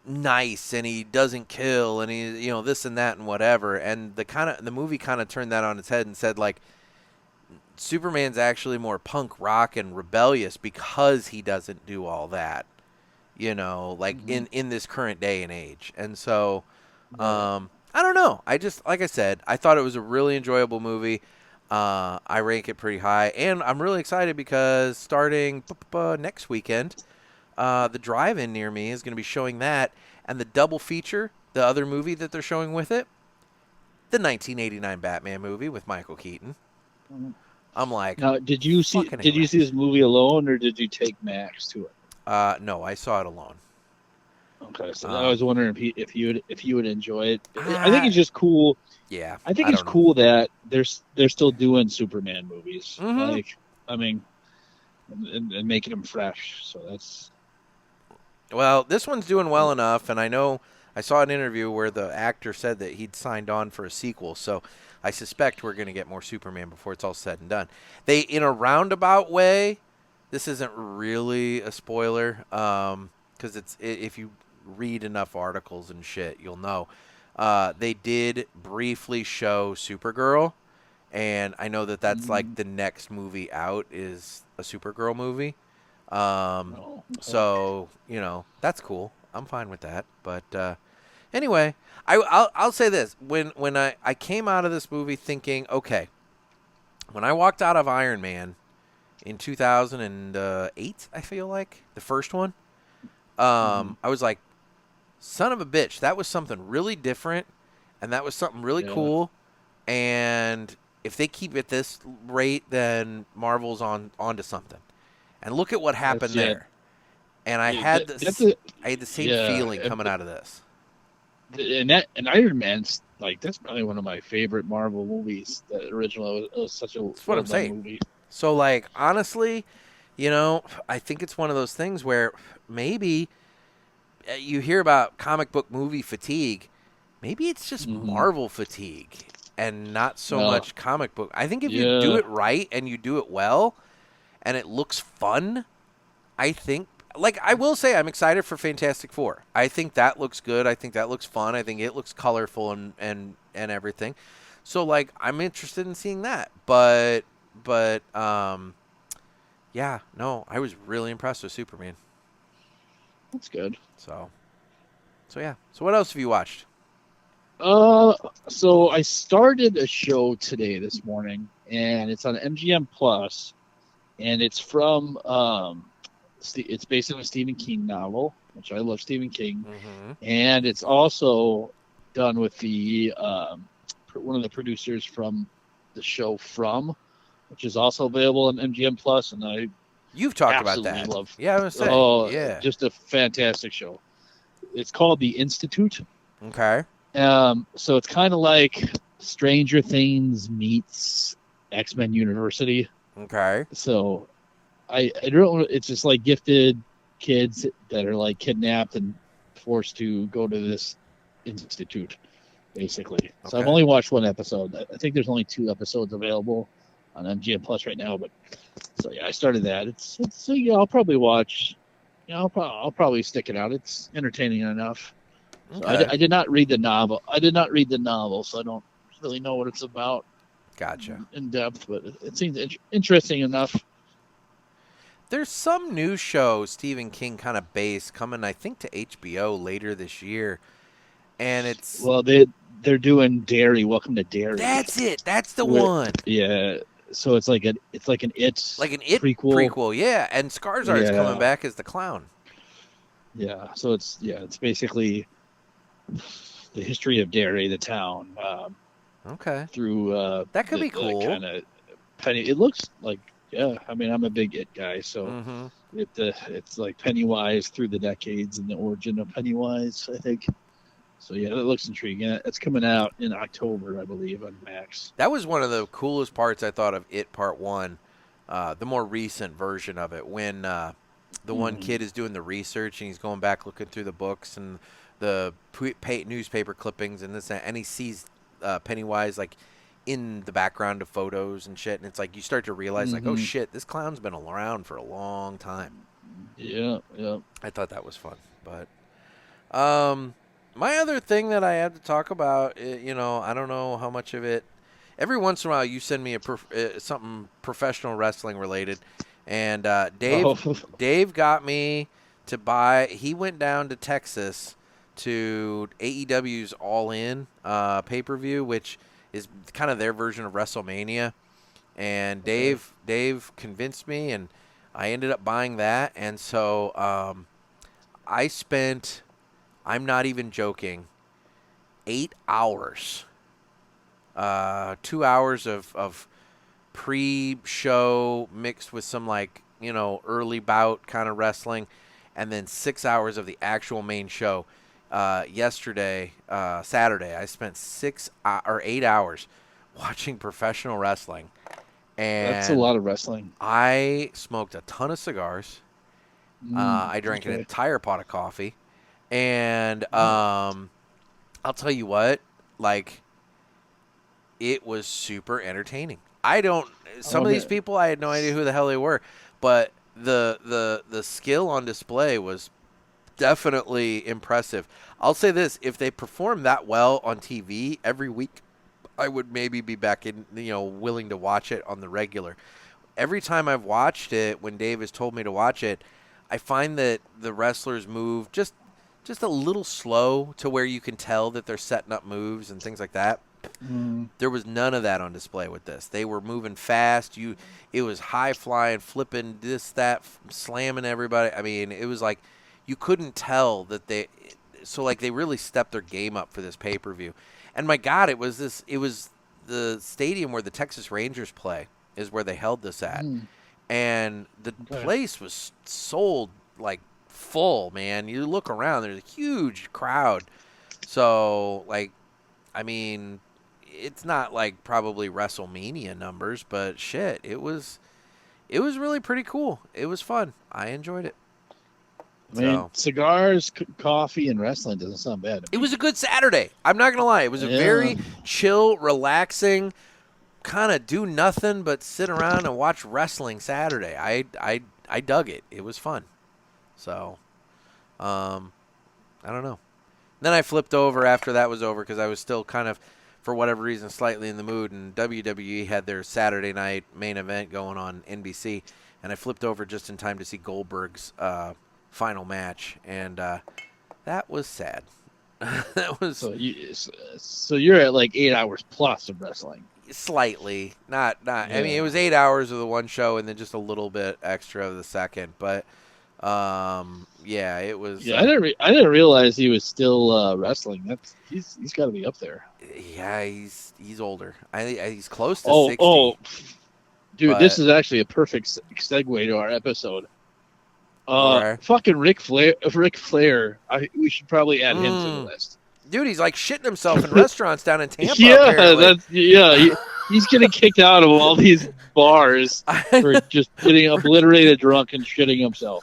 Speaker 2: nice and he doesn't kill and he, this and that and whatever. And the movie kind of turned that on its head and said like, Superman's actually more punk rock and rebellious because he doesn't do all that, like in this current day and age. And so, I don't know. I just, like I said, I thought it was a really enjoyable movie. I rank it pretty high, and I'm really excited because starting next weekend, the drive-in near me is going to be showing that, and the double feature, the other movie that they're showing with it, the 1989 Batman movie with Michael Keaton. I'm like,
Speaker 3: now did you see this movie alone, or did you take Max to it?
Speaker 2: No, I saw it alone.
Speaker 3: Okay, so I was wondering if you would enjoy it. I think it's just cool.
Speaker 2: Yeah,
Speaker 3: I think it's cool that they're still doing Superman movies. Like, I mean, and making them fresh. So that's.
Speaker 2: Well, this one's doing well enough, and I know I saw an interview where the actor said that he'd signed on for a sequel. So I suspect we're going to get more Superman before it's all said and done. They, in a roundabout way, this isn't really a spoiler, because if you read enough articles and shit, you'll know. They did briefly show Supergirl, and I know that that's like the next movie out is a Supergirl movie. So that's cool. I'm fine with that. But anyway, I'll say this: when I came out of this movie thinking, okay, when I walked out of Iron Man in 2008, I feel like the first one, I was like, son of a bitch, that was something really different, and that was something really cool. And if they keep at this rate, then Marvel's onto something. And look at what happened there. And I had the same feeling coming out of this.
Speaker 3: And Iron Man's like, that's probably one of my favorite Marvel movies. The original, it was such a
Speaker 2: that's what I'm saying.
Speaker 3: Movie.
Speaker 2: So, like, honestly, you know, I think it's one of those things where maybe you hear about comic book movie fatigue. Maybe it's just Marvel fatigue and not so much comic book. I think if you do it right and you do it well and it looks fun, I think, like, I will say I'm excited for Fantastic Four. I think that looks good. I think that looks fun. I think it looks colorful and everything. So, like, I'm interested in seeing that. But yeah, no, I was really impressed with Superman.
Speaker 3: That's good.
Speaker 2: So yeah. So what else have you watched?
Speaker 3: So I started a show this morning, and it's on MGM Plus, and it's from it's based on a Stephen King novel, which I love Stephen King, and it's also done with the one of the producers from the show From, which is also available on MGM Plus, and
Speaker 2: you've talked about that.
Speaker 3: Love.
Speaker 2: Yeah, I was saying. Yeah,
Speaker 3: just a fantastic show. It's called The Institute.
Speaker 2: Okay.
Speaker 3: So it's kind of like Stranger Things meets X-Men University.
Speaker 2: Okay.
Speaker 3: So I don't. It's just like gifted kids that are like kidnapped and forced to go to this institute, basically. So I've only watched one episode. I think there's only 2 episodes available on MGM Plus right now. But so yeah, I started that. It's yeah, I'll probably watch. Yeah, I'll probably stick it out. It's entertaining enough.
Speaker 2: Okay.
Speaker 3: So I did not read the novel. So I don't really know what it's about.
Speaker 2: Gotcha.
Speaker 3: In depth, but it seems interesting enough.
Speaker 2: There's some new show Stephen King kind of based coming, I think, to HBO later this year, and it's they're doing Derry. Welcome to Derry. That's it. That's the one.
Speaker 3: Yeah. So it's like an It prequel.
Speaker 2: Yeah, and Skarsgård is coming back as the clown.
Speaker 3: Yeah. So it's basically the history of Derry, the town.
Speaker 2: Okay.
Speaker 3: Through
Speaker 2: that could be cool.
Speaker 3: Kind of Penny. It looks like I mean, I'm a big It guy, so it's like Pennywise through the decades and the origin of Pennywise, I think. So yeah, it looks intriguing. It's coming out in October, I believe, on Max.
Speaker 2: That was one of the coolest parts I thought of It Part 1, the more recent version of it, when the one kid is doing the research and he's going back looking through the books and the newspaper clippings and this and he sees Pennywise like in the background of photos and shit, and it's like you start to realize like, oh shit, this clown's been around for a long time.
Speaker 3: Yeah.
Speaker 2: I thought that was fun. But my other thing that I had to talk about, you know, I don't know how much of it. Every once in a while, you send me something professional wrestling related, and Dave got me to buy. He went down to Texas to AEW's All In pay-per-view, which is kind of their version of WrestleMania. And Dave convinced me, and I ended up buying that. And so I spent, I'm not even joking, 8 hours, 2 hours of pre-show mixed with some like, you know, early bout kind of wrestling, and then 6 hours of the actual main show. Yesterday, Saturday, I spent 8 hours watching professional wrestling. And
Speaker 3: that's a lot of wrestling.
Speaker 2: I smoked a ton of cigars. I drank an entire pot of coffee. And I'll tell you what, like, it was super entertaining. Some of these people, I had no idea who the hell they were, but the skill on display was definitely impressive. I'll say this, if they perform that well on TV every week, I would maybe be back in, you know, willing to watch it on the regular. Every time I've watched it, when Dave has told me to watch it, I find that the wrestlers move just a little slow to where you can tell that they're setting up moves and things like that. There was none of that on display with this. They were moving fast. It was high flying, flipping this, that, slamming everybody. I mean, it was like you couldn't tell that like they really stepped their game up for this pay-per-view. And my God, it was the stadium where the Texas Rangers play is where they held this at. And the place was sold like full, man. You look around, there's a huge crowd. So, like, I mean, it's not like probably WrestleMania numbers, but shit, it was really pretty cool. It was fun. I enjoyed it.
Speaker 3: I mean, cigars, coffee, and wrestling doesn't sound bad.
Speaker 2: It was a good Saturday. I'm not going to lie. It was a very chill, relaxing, kind of do nothing but sit around and watch wrestling Saturday. I dug it. It was fun. So, I don't know. Then I flipped over after that was over because I was still kind of, for whatever reason, slightly in the mood. And WWE had their Saturday night main event going on NBC. And I flipped over just in time to see Goldberg's final match. And that was sad. That was
Speaker 3: so you're at like 8 hours plus of wrestling.
Speaker 2: Slightly. Not.
Speaker 3: Yeah.
Speaker 2: I mean, it was 8 hours of the one show and then just a little bit extra of the second. But yeah, it was.
Speaker 3: Yeah, I didn't realize he was still wrestling. He's got to be up there.
Speaker 2: Yeah, he's older. He's close to 60.
Speaker 3: Oh, dude, this is actually a perfect segue to our episode. Fucking Ric Flair. We should probably add him to the list.
Speaker 2: Dude, he's like shitting himself in restaurants down in Tampa.
Speaker 3: He's getting kicked out of all these bars for just getting obliterated drunk and shitting himself.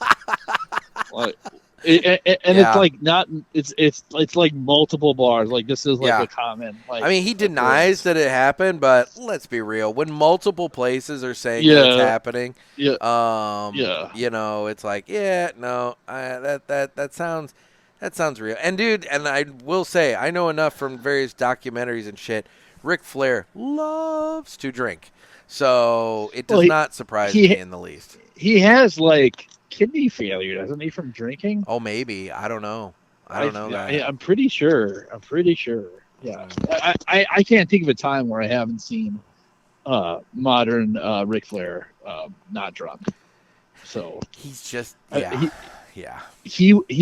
Speaker 3: It's like not. It's like multiple bars. Like this is like a common. Like,
Speaker 2: I mean, he denies that it happened, but let's be real. When multiple places are saying that it's happening, you know, it's like, that sounds real. And dude, and I will say, I know enough from various documentaries and shit. Ric Flair loves to drink, so it does not surprise me in the least.
Speaker 3: He has like kidney failure, doesn't he, from drinking?
Speaker 2: Oh, maybe. I don't know. I don't know that.
Speaker 3: I'm pretty sure. Yeah. I can't think of a time where I haven't seen modern Ric Flair not drunk. So
Speaker 2: he's just
Speaker 3: He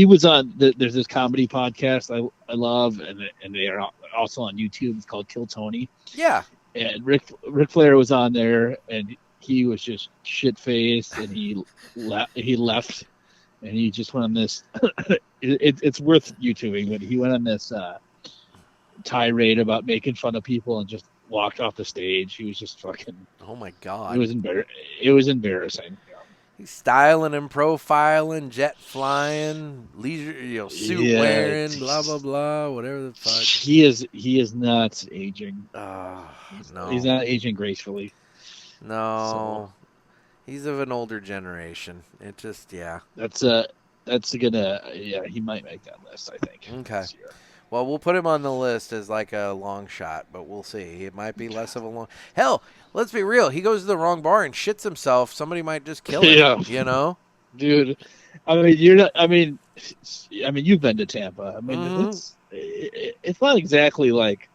Speaker 3: was on. There's this comedy podcast I love, and they are also on YouTube. It's called Kill Tony.
Speaker 2: Yeah.
Speaker 3: And Ric Flair was on there, and he was just shit faced, and he left, and he just went on this. It's worth YouTubing, but he went on this tirade about making fun of people and just walked off the stage. He was just fucking.
Speaker 2: Oh my God!
Speaker 3: It was embarrassing.
Speaker 2: He's styling and profiling, jet flying, leisure, suit wearing, blah blah blah, whatever the fuck.
Speaker 3: He is not aging.
Speaker 2: No,
Speaker 3: he's not aging gracefully.
Speaker 2: No, he's of an older generation. It just
Speaker 3: That's gonna he might make that list, I think.
Speaker 2: Okay. Well, we'll put him on the list as like a long shot, but we'll see. It might be less of a long. Hell, let's be real. He goes to the wrong bar and shits himself. Somebody might just kill him.
Speaker 3: Yeah.
Speaker 2: You know,
Speaker 3: dude. I mean, you're not. I mean, you've been to Tampa. I mean, it's not exactly like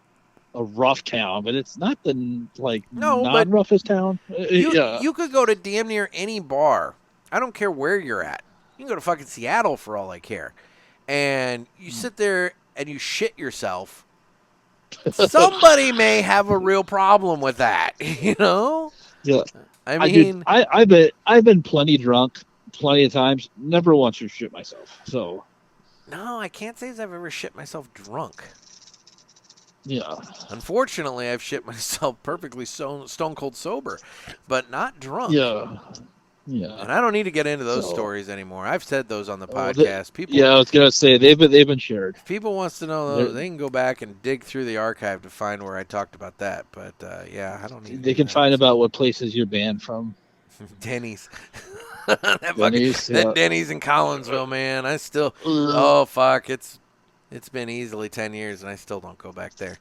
Speaker 3: a rough town, but it's not the non-roughest town.
Speaker 2: You could go to damn near any bar. I don't care where you're at. You can go to fucking Seattle for all I care, and you sit there and you shit yourself. Somebody may have a real problem with that, you know?
Speaker 3: Yeah.
Speaker 2: I mean,
Speaker 3: I've been plenty drunk, plenty of times. Never once to shit myself. So.
Speaker 2: No, I can't say I've ever shit myself drunk.
Speaker 3: Yeah.
Speaker 2: Unfortunately, I've shit myself perfectly stone cold sober, but not drunk.
Speaker 3: Yeah. Yeah.
Speaker 2: And I don't need to get into those stories anymore. I've said those on the podcast.
Speaker 3: I was gonna say they've been shared.
Speaker 2: If people wants to know those, they can go back and dig through the archive to find where I talked about that. But I don't need.
Speaker 3: They can find about what places you're banned from.
Speaker 2: Denny's.
Speaker 3: Denny's
Speaker 2: in Collinsville, man. I still. Oh fuck! It's been easily 10 years, and I still don't go back there.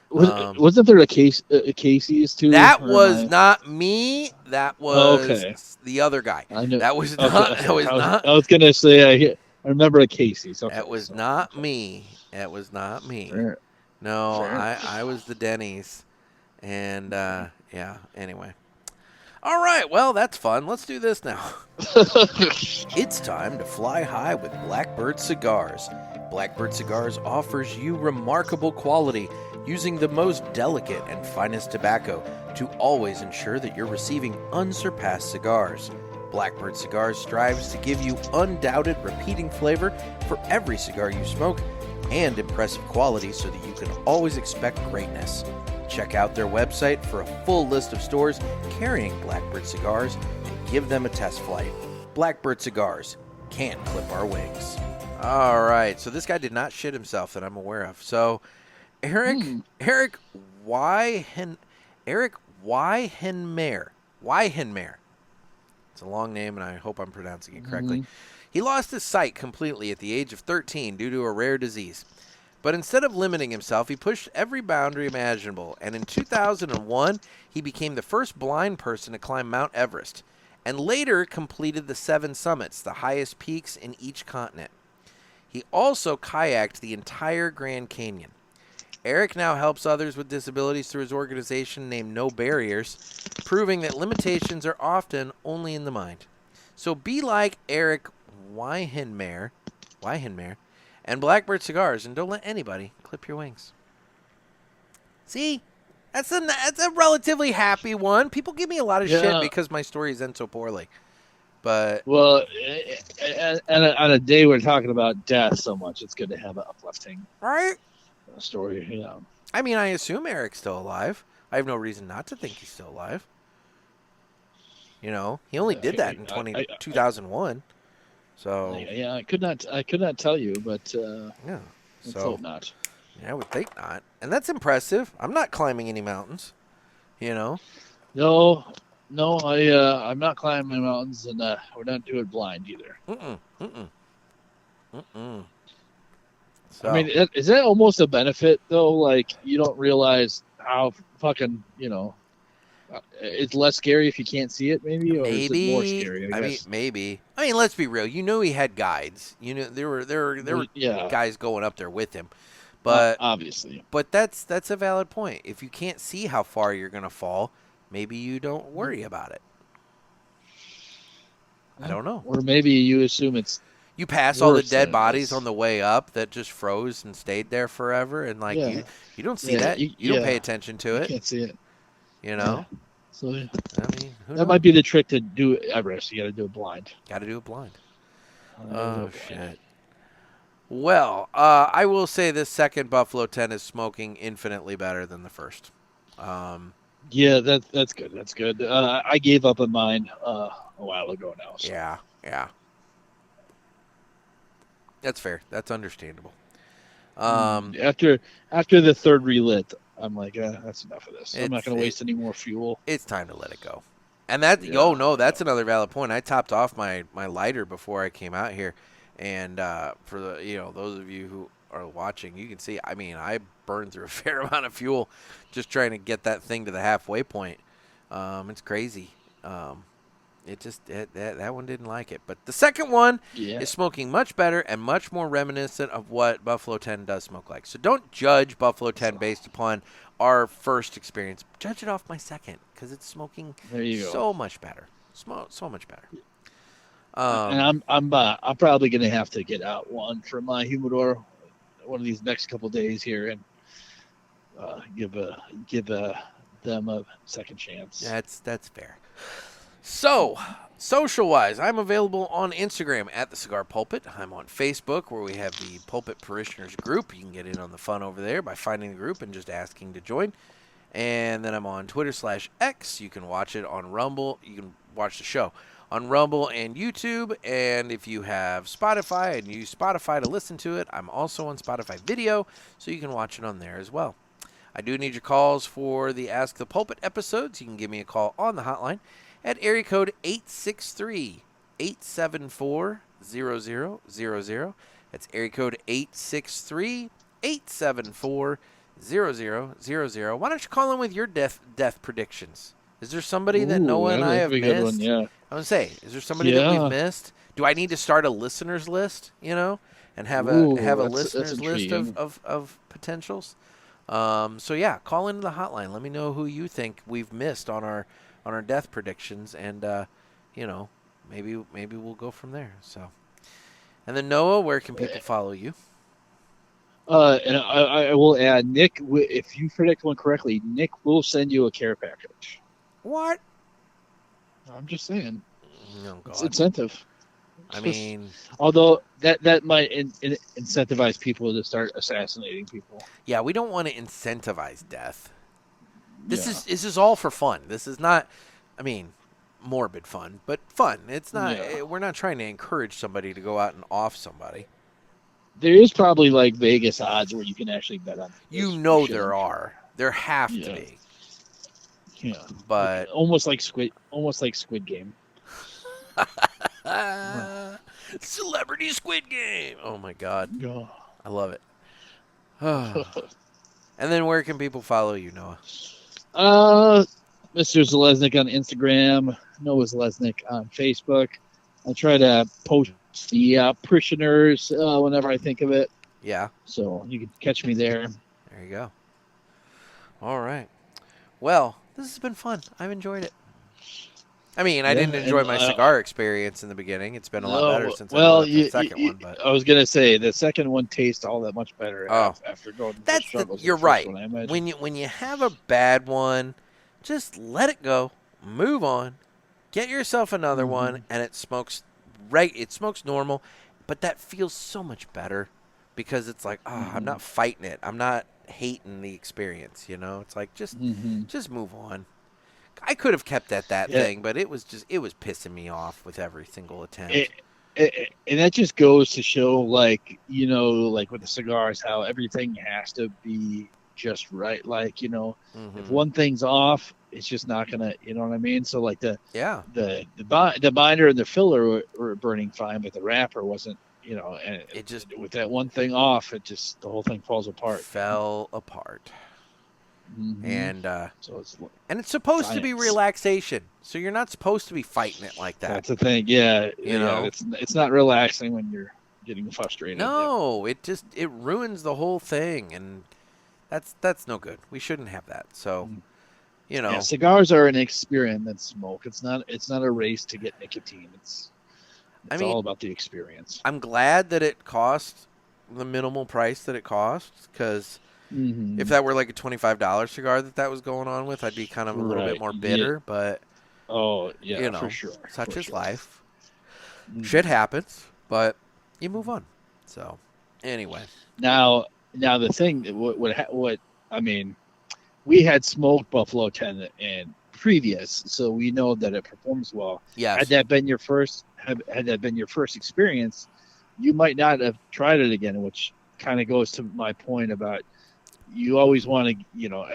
Speaker 3: Wasn't there a Casey's too?
Speaker 2: That was not me. That was the other guy.
Speaker 3: I know.
Speaker 2: That was not. That was not.
Speaker 3: I was gonna say I remember a Casey's. Okay,
Speaker 2: that was not me. That was not me.
Speaker 3: Fair.
Speaker 2: No,
Speaker 3: Fair.
Speaker 2: I was the Denny's, and Anyway, All right, well, that's fun. Let's do this now. It's time to fly high with Blackbird Cigars. Blackbird Cigars offers you remarkable quality using the most delicate and finest tobacco to always ensure that you're receiving unsurpassed cigars. Blackbird Cigars strives to give you undoubted repeating flavor for every cigar you smoke and impressive quality so that you can always expect greatness. Check out their website for a full list of stores carrying Blackbird Cigars and give them a test flight. Blackbird Cigars can't clip our wings. All right, so this guy did not shit himself that I'm aware of. So, Eric Weihenmayer. It's a long name, and I hope I'm pronouncing it correctly. He lost his sight completely at the age of 13 due to a rare disease. But instead of limiting himself, he pushed every boundary imaginable, and in 2001, he became the first blind person to climb Mount Everest, and later completed the 7 summits, the highest peaks in each continent. He also kayaked the entire Grand Canyon. Eric now helps others with disabilities through his organization named No Barriers, proving that limitations are often only in the mind. So be like Eric Weihenmayer and Blackbird Cigars, and don't let anybody clip your wings. See? That's a relatively happy one. People give me a lot of shit because my stories end so poorly. But
Speaker 3: well, and on a day we're talking about death so much, it's good to have an uplifting story. You know.
Speaker 2: I mean, I assume Eric's still alive. I have no reason not to think he's still alive. You know, he only did that in 2001. So
Speaker 3: yeah, I could not tell you, but
Speaker 2: yeah,
Speaker 3: let's hope not.
Speaker 2: Yeah, I would think not, and that's impressive. I'm not climbing any mountains, you know.
Speaker 3: No, I'm not climbing mountains, and we're not doing blind either. So. I mean, is that almost a benefit though? Like you don't realize how fucking it's less scary if you can't see it, maybe, or is it more scary? I
Speaker 2: mean, maybe. I mean, let's be real. You know, he had guides. You know, there were guys going up there with him, but
Speaker 3: obviously.
Speaker 2: But that's a valid point. If you can't see how far you're gonna fall, maybe you don't worry about it. I don't know.
Speaker 3: Or maybe you assume it's.
Speaker 2: You pass all the dead bodies on the way up that just froze and stayed there forever, and you don't see that. You don't pay attention to it.
Speaker 3: You can't see it.
Speaker 2: You know.
Speaker 3: Yeah. So
Speaker 2: I mean,
Speaker 3: that might be the trick to do Everest. You got to do it blind.
Speaker 2: Got to do it blind. Oh shit. Well, I will say this second Buffalo 10 is smoking infinitely better than the first.
Speaker 3: Yeah, that's good. That's good. I gave up on mine a while ago now. So.
Speaker 2: Yeah. That's fair. That's understandable.
Speaker 3: After the third relit, I'm like, that's enough of this. I'm not going to waste any more fuel.
Speaker 2: It's time to let it go. And that's another valid point. I topped off my lighter before I came out here, and for the those of you who are watching, you can see. I mean, I burned through a fair amount of fuel just trying to get that thing to the halfway point. It's crazy. That one didn't like it, but the second one is smoking much better and much more reminiscent of what Buffalo 10 does smoke like. So don't judge Buffalo 10 based upon our first experience. Judge it off my second because it's smoking so much better. So much better.
Speaker 3: And I'm probably gonna have to get out one from my humidor one of these next couple days here and give them a second chance.
Speaker 2: That's fair. So, social-wise, I'm available on Instagram at The Cigar Pulpit. I'm on Facebook, where we have the Pulpit Parishioners group. You can get in on the fun over there by finding the group and just asking to join. And then I'm on Twitter/X. You can watch it on Rumble. You can watch the show on Rumble and YouTube. And if you have Spotify and use Spotify to listen to it, I'm also on Spotify Video, so you can watch it on there as well. I do need your calls for the Ask the Pulpit episodes. You can give me a call on the hotline at area code 863-874-0000. That's area code 863-874-0000. Why don't you call in with your death predictions? Is there somebody that Noah and I have missed?
Speaker 3: One, yeah.
Speaker 2: I would say, is there somebody that we've missed? Do I need to start a listeners list, and have a listeners list of potentials? So yeah, call into the hotline. Let me know who you think we've missed on our death predictions, and maybe we'll go from there. So, and then Noah, where can people follow you?
Speaker 3: And I will add, Nick, if you predict one correctly, Nick will send you a care package.
Speaker 2: What?
Speaker 3: I'm just saying.
Speaker 2: Oh, God.
Speaker 3: It's incentive.
Speaker 2: I mean,
Speaker 3: although that might incentivize people to start assassinating people.
Speaker 2: Yeah, we don't want to incentivize death. This is all for fun. This is not, I mean, morbid fun, but fun. It's not. We're not trying to encourage somebody to go out and off somebody.
Speaker 3: There is probably like Vegas odds where you can actually bet on.
Speaker 2: There are. There have to be.
Speaker 3: Yeah,
Speaker 2: but
Speaker 3: almost like Squid Game.
Speaker 2: Celebrity Squid Game. Oh my God.
Speaker 3: Oh.
Speaker 2: I love it. And then where can people follow you, Noah?
Speaker 3: Mr. Zalesnik on Instagram, Noah Zalesnik on Facebook. I try to post the parishioners whenever I think of it.
Speaker 2: Yeah.
Speaker 3: So you can catch me there.
Speaker 2: There you go. All right. Well, this has been fun. I've enjoyed it. I mean, I didn't enjoy my cigar experience in the beginning. It's been a lot better since I went the second one. But
Speaker 3: I was gonna say the second one tastes all that much better after going through the struggles.
Speaker 2: You're right. When you have a bad one, just let it go, move on, get yourself another one, and it smokes It smokes normal, but that feels so much better because it's like, I'm not fighting it. I'm not hating the experience. It's like just move on. I could have kept at that thing, but it was pissing me off with every single attempt.
Speaker 3: And that just goes to show, like with the cigars, how everything has to be just right. Like, if one thing's off, it's just not gonna, you know what I mean? So like the binder and the filler were burning fine, but the wrapper wasn't, and it just, with that one thing off, the whole thing falls apart.
Speaker 2: Fell apart. And
Speaker 3: and
Speaker 2: it's supposed to be relaxation, so you're not supposed to be fighting it like that.
Speaker 3: That's the thing, it's not relaxing when you're getting frustrated.
Speaker 2: No, it ruins the whole thing, and that's no good. We shouldn't have that. So,
Speaker 3: cigars are an experience than smoke. It's not a race to get nicotine. It's all about the experience.
Speaker 2: I'm glad that it cost the minimal price that it cost, because if that were like a $25 cigar that was going on with, I'd be kind of a little bit more bitter. But
Speaker 3: for sure,
Speaker 2: such is life. Shit happens, but you move on. So anyway,
Speaker 3: now the thing, what I mean, we had smoked Buffalo 10 and previous, so we know that it performs well.
Speaker 2: Yes.
Speaker 3: Had that been your first experience, you might not have tried it again, which kind of goes to my point about you always want to,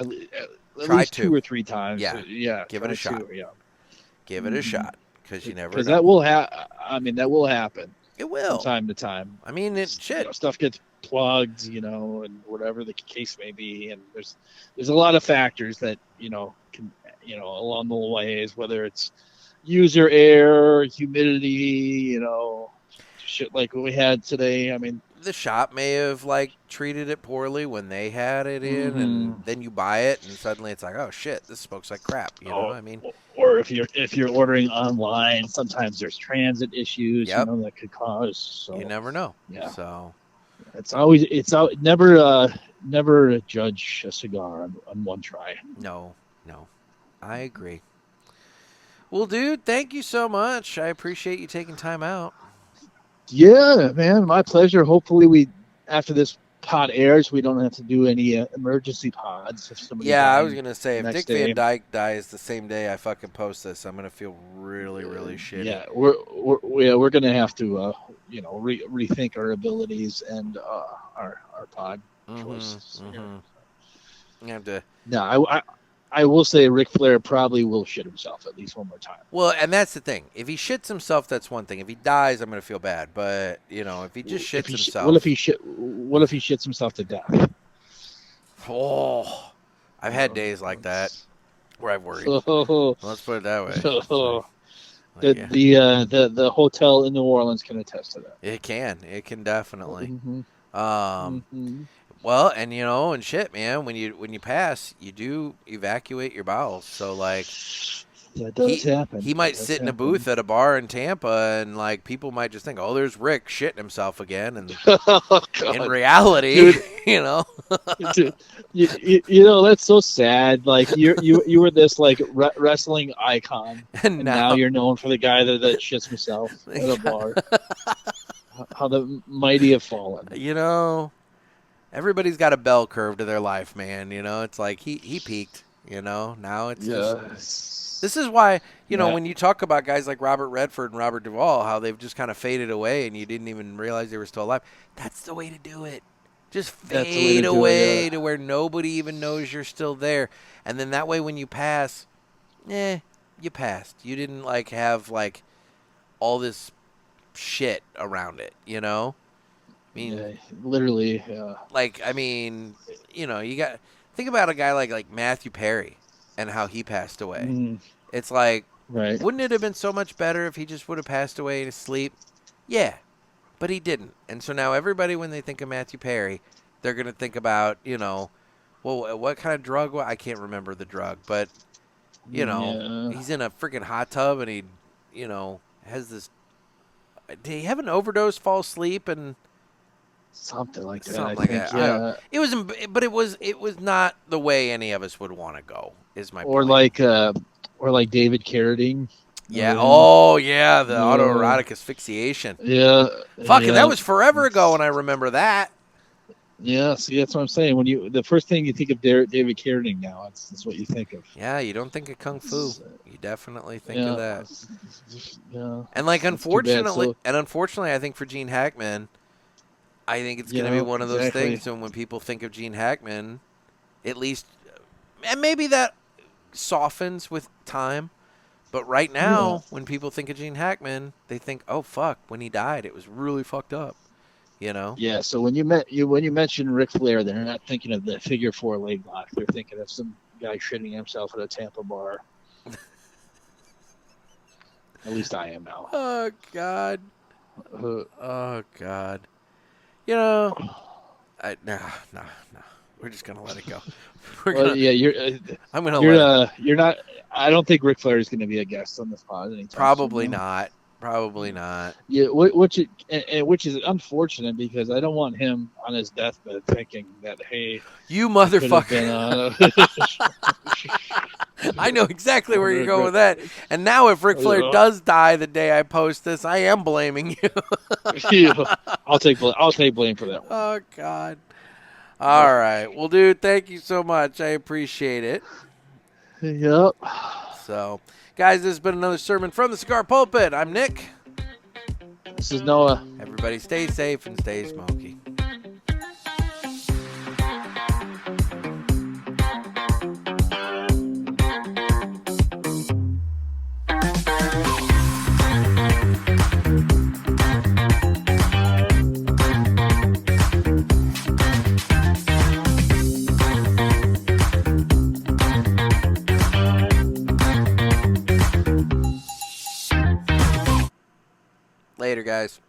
Speaker 3: at least 2 or 3 times.
Speaker 2: Yeah. Give it a shot. Give it a shot, because you never know.
Speaker 3: Because that will that will happen.
Speaker 2: It will.
Speaker 3: From time to time.
Speaker 2: I mean,
Speaker 3: stuff gets plugged, and whatever the case may be. And there's a lot of factors that, can, along the ways, whether it's user error, humidity, shit like what we had today. I mean,
Speaker 2: the shop may have treated it poorly when they had it in, and then you buy it, and suddenly it's like, oh shit, this smokes like crap. I mean,
Speaker 3: or if you're ordering online, sometimes there's transit issues, that could cause. So
Speaker 2: you never know.
Speaker 3: Yeah.
Speaker 2: So
Speaker 3: never judge a cigar on one try.
Speaker 2: No, I agree. Well, dude, thank you so much. I appreciate you taking time out.
Speaker 3: Yeah, man, my pleasure. Hopefully after this pod airs, we don't have to do any emergency pods.
Speaker 2: I was going to say, if Dick Van Dyke dies the same day I fucking post this, I'm going to feel really, really shitty.
Speaker 3: Yeah, we're going to have to, rethink our abilities and our pod choices.
Speaker 2: You have to.
Speaker 3: No, I will say Ric Flair probably will shit himself at least one more time.
Speaker 2: Well, and that's the thing. If he shits himself, that's one thing. If he dies, I'm going to feel bad. But, if he just shits himself.
Speaker 3: What if he shits himself to death?
Speaker 2: Oh, I've had days like that where I've worried. Let's put it that way.
Speaker 3: The hotel in New Orleans can attest to that.
Speaker 2: It can definitely. Well, and and shit, man. When you pass, you do evacuate your bowels. So like,
Speaker 3: That does happen.
Speaker 2: He might sit in a booth at a bar in Tampa, and like people might just think, "Oh, there's Rick shitting himself again." And
Speaker 3: Oh,
Speaker 2: in reality,
Speaker 3: Dude. Dude, that's so sad. Like you were this like wrestling icon, and now you're known for the guy that shits himself at a bar. How the mighty have fallen.
Speaker 2: Everybody's got a bell curve to their life, man. It's like he peaked. Now it's just, this is why when you talk about guys like Robert Redford and Robert Duvall, how they've just kind of faded away, and you didn't even realize they were still alive. That's the way to do it. Just fade away to where nobody even knows you're still there, and then that way when you pass, you passed. You didn't like have like all this shit around it. I mean,
Speaker 3: literally.
Speaker 2: Like, I mean, you got think about a guy like Matthew Perry and how he passed away.
Speaker 3: Mm.
Speaker 2: It's like,
Speaker 3: right?
Speaker 2: Wouldn't it have been so much better if he just would have passed away in his sleep? Yeah, but he didn't. And so now everybody, when they think of Matthew Perry, they're gonna think about, well, what kind of drug? I can't remember the drug, but he's in a freaking hot tub and he, has this. Did he have an overdose, fall asleep, and
Speaker 3: something like that?
Speaker 2: Something like that. Yeah. It was, but it was not the way any of us would want to go. Is my
Speaker 3: or
Speaker 2: point.
Speaker 3: like David Carradine.
Speaker 2: Yeah. Oh yeah, the autoerotic asphyxiation.
Speaker 3: Yeah.
Speaker 2: Fucking, that was forever ago, and I remember that.
Speaker 3: Yeah, see, that's what I'm saying. When the first thing you think of David Carradine now, that's what you think of.
Speaker 2: Yeah, you don't think of Kung Fu. You definitely think of that.
Speaker 3: Yeah.
Speaker 2: And like, unfortunately, I think for Gene Hackman, I think it's going to be one of those things. And when people think of Gene Hackman, at least, and maybe that softens with time. But right now, when people think of Gene Hackman, they think, "Oh fuck, when he died, it was really fucked up."
Speaker 3: Yeah. So when you mention Ric Flair, they're not thinking of the figure 4 leg lock. They're thinking of some guy shitting himself at a Tampa bar. At least I am now.
Speaker 2: Oh God. Oh God. No. We're just gonna let it go. I'm gonna.
Speaker 3: You're not. I don't think Ric Flair is going to be a guest on this pod anytime
Speaker 2: Probably
Speaker 3: soon.
Speaker 2: not. Probably not.
Speaker 3: Yeah, which is unfortunate because I don't want him on his deathbed thinking that, hey,
Speaker 2: you motherfucker. I know exactly where you're going with that. And now if Ric Flair does die the day I post this, I am blaming you.
Speaker 3: I'll take blame for that one.
Speaker 2: Oh God. All right. Well, dude, thank you so much. I appreciate it.
Speaker 3: Yep.
Speaker 2: So, guys, this has been another sermon from the Cigar Pulpit. I'm Nick.
Speaker 3: This is Noah.
Speaker 2: Everybody stay safe and stay smoky. Later, guys.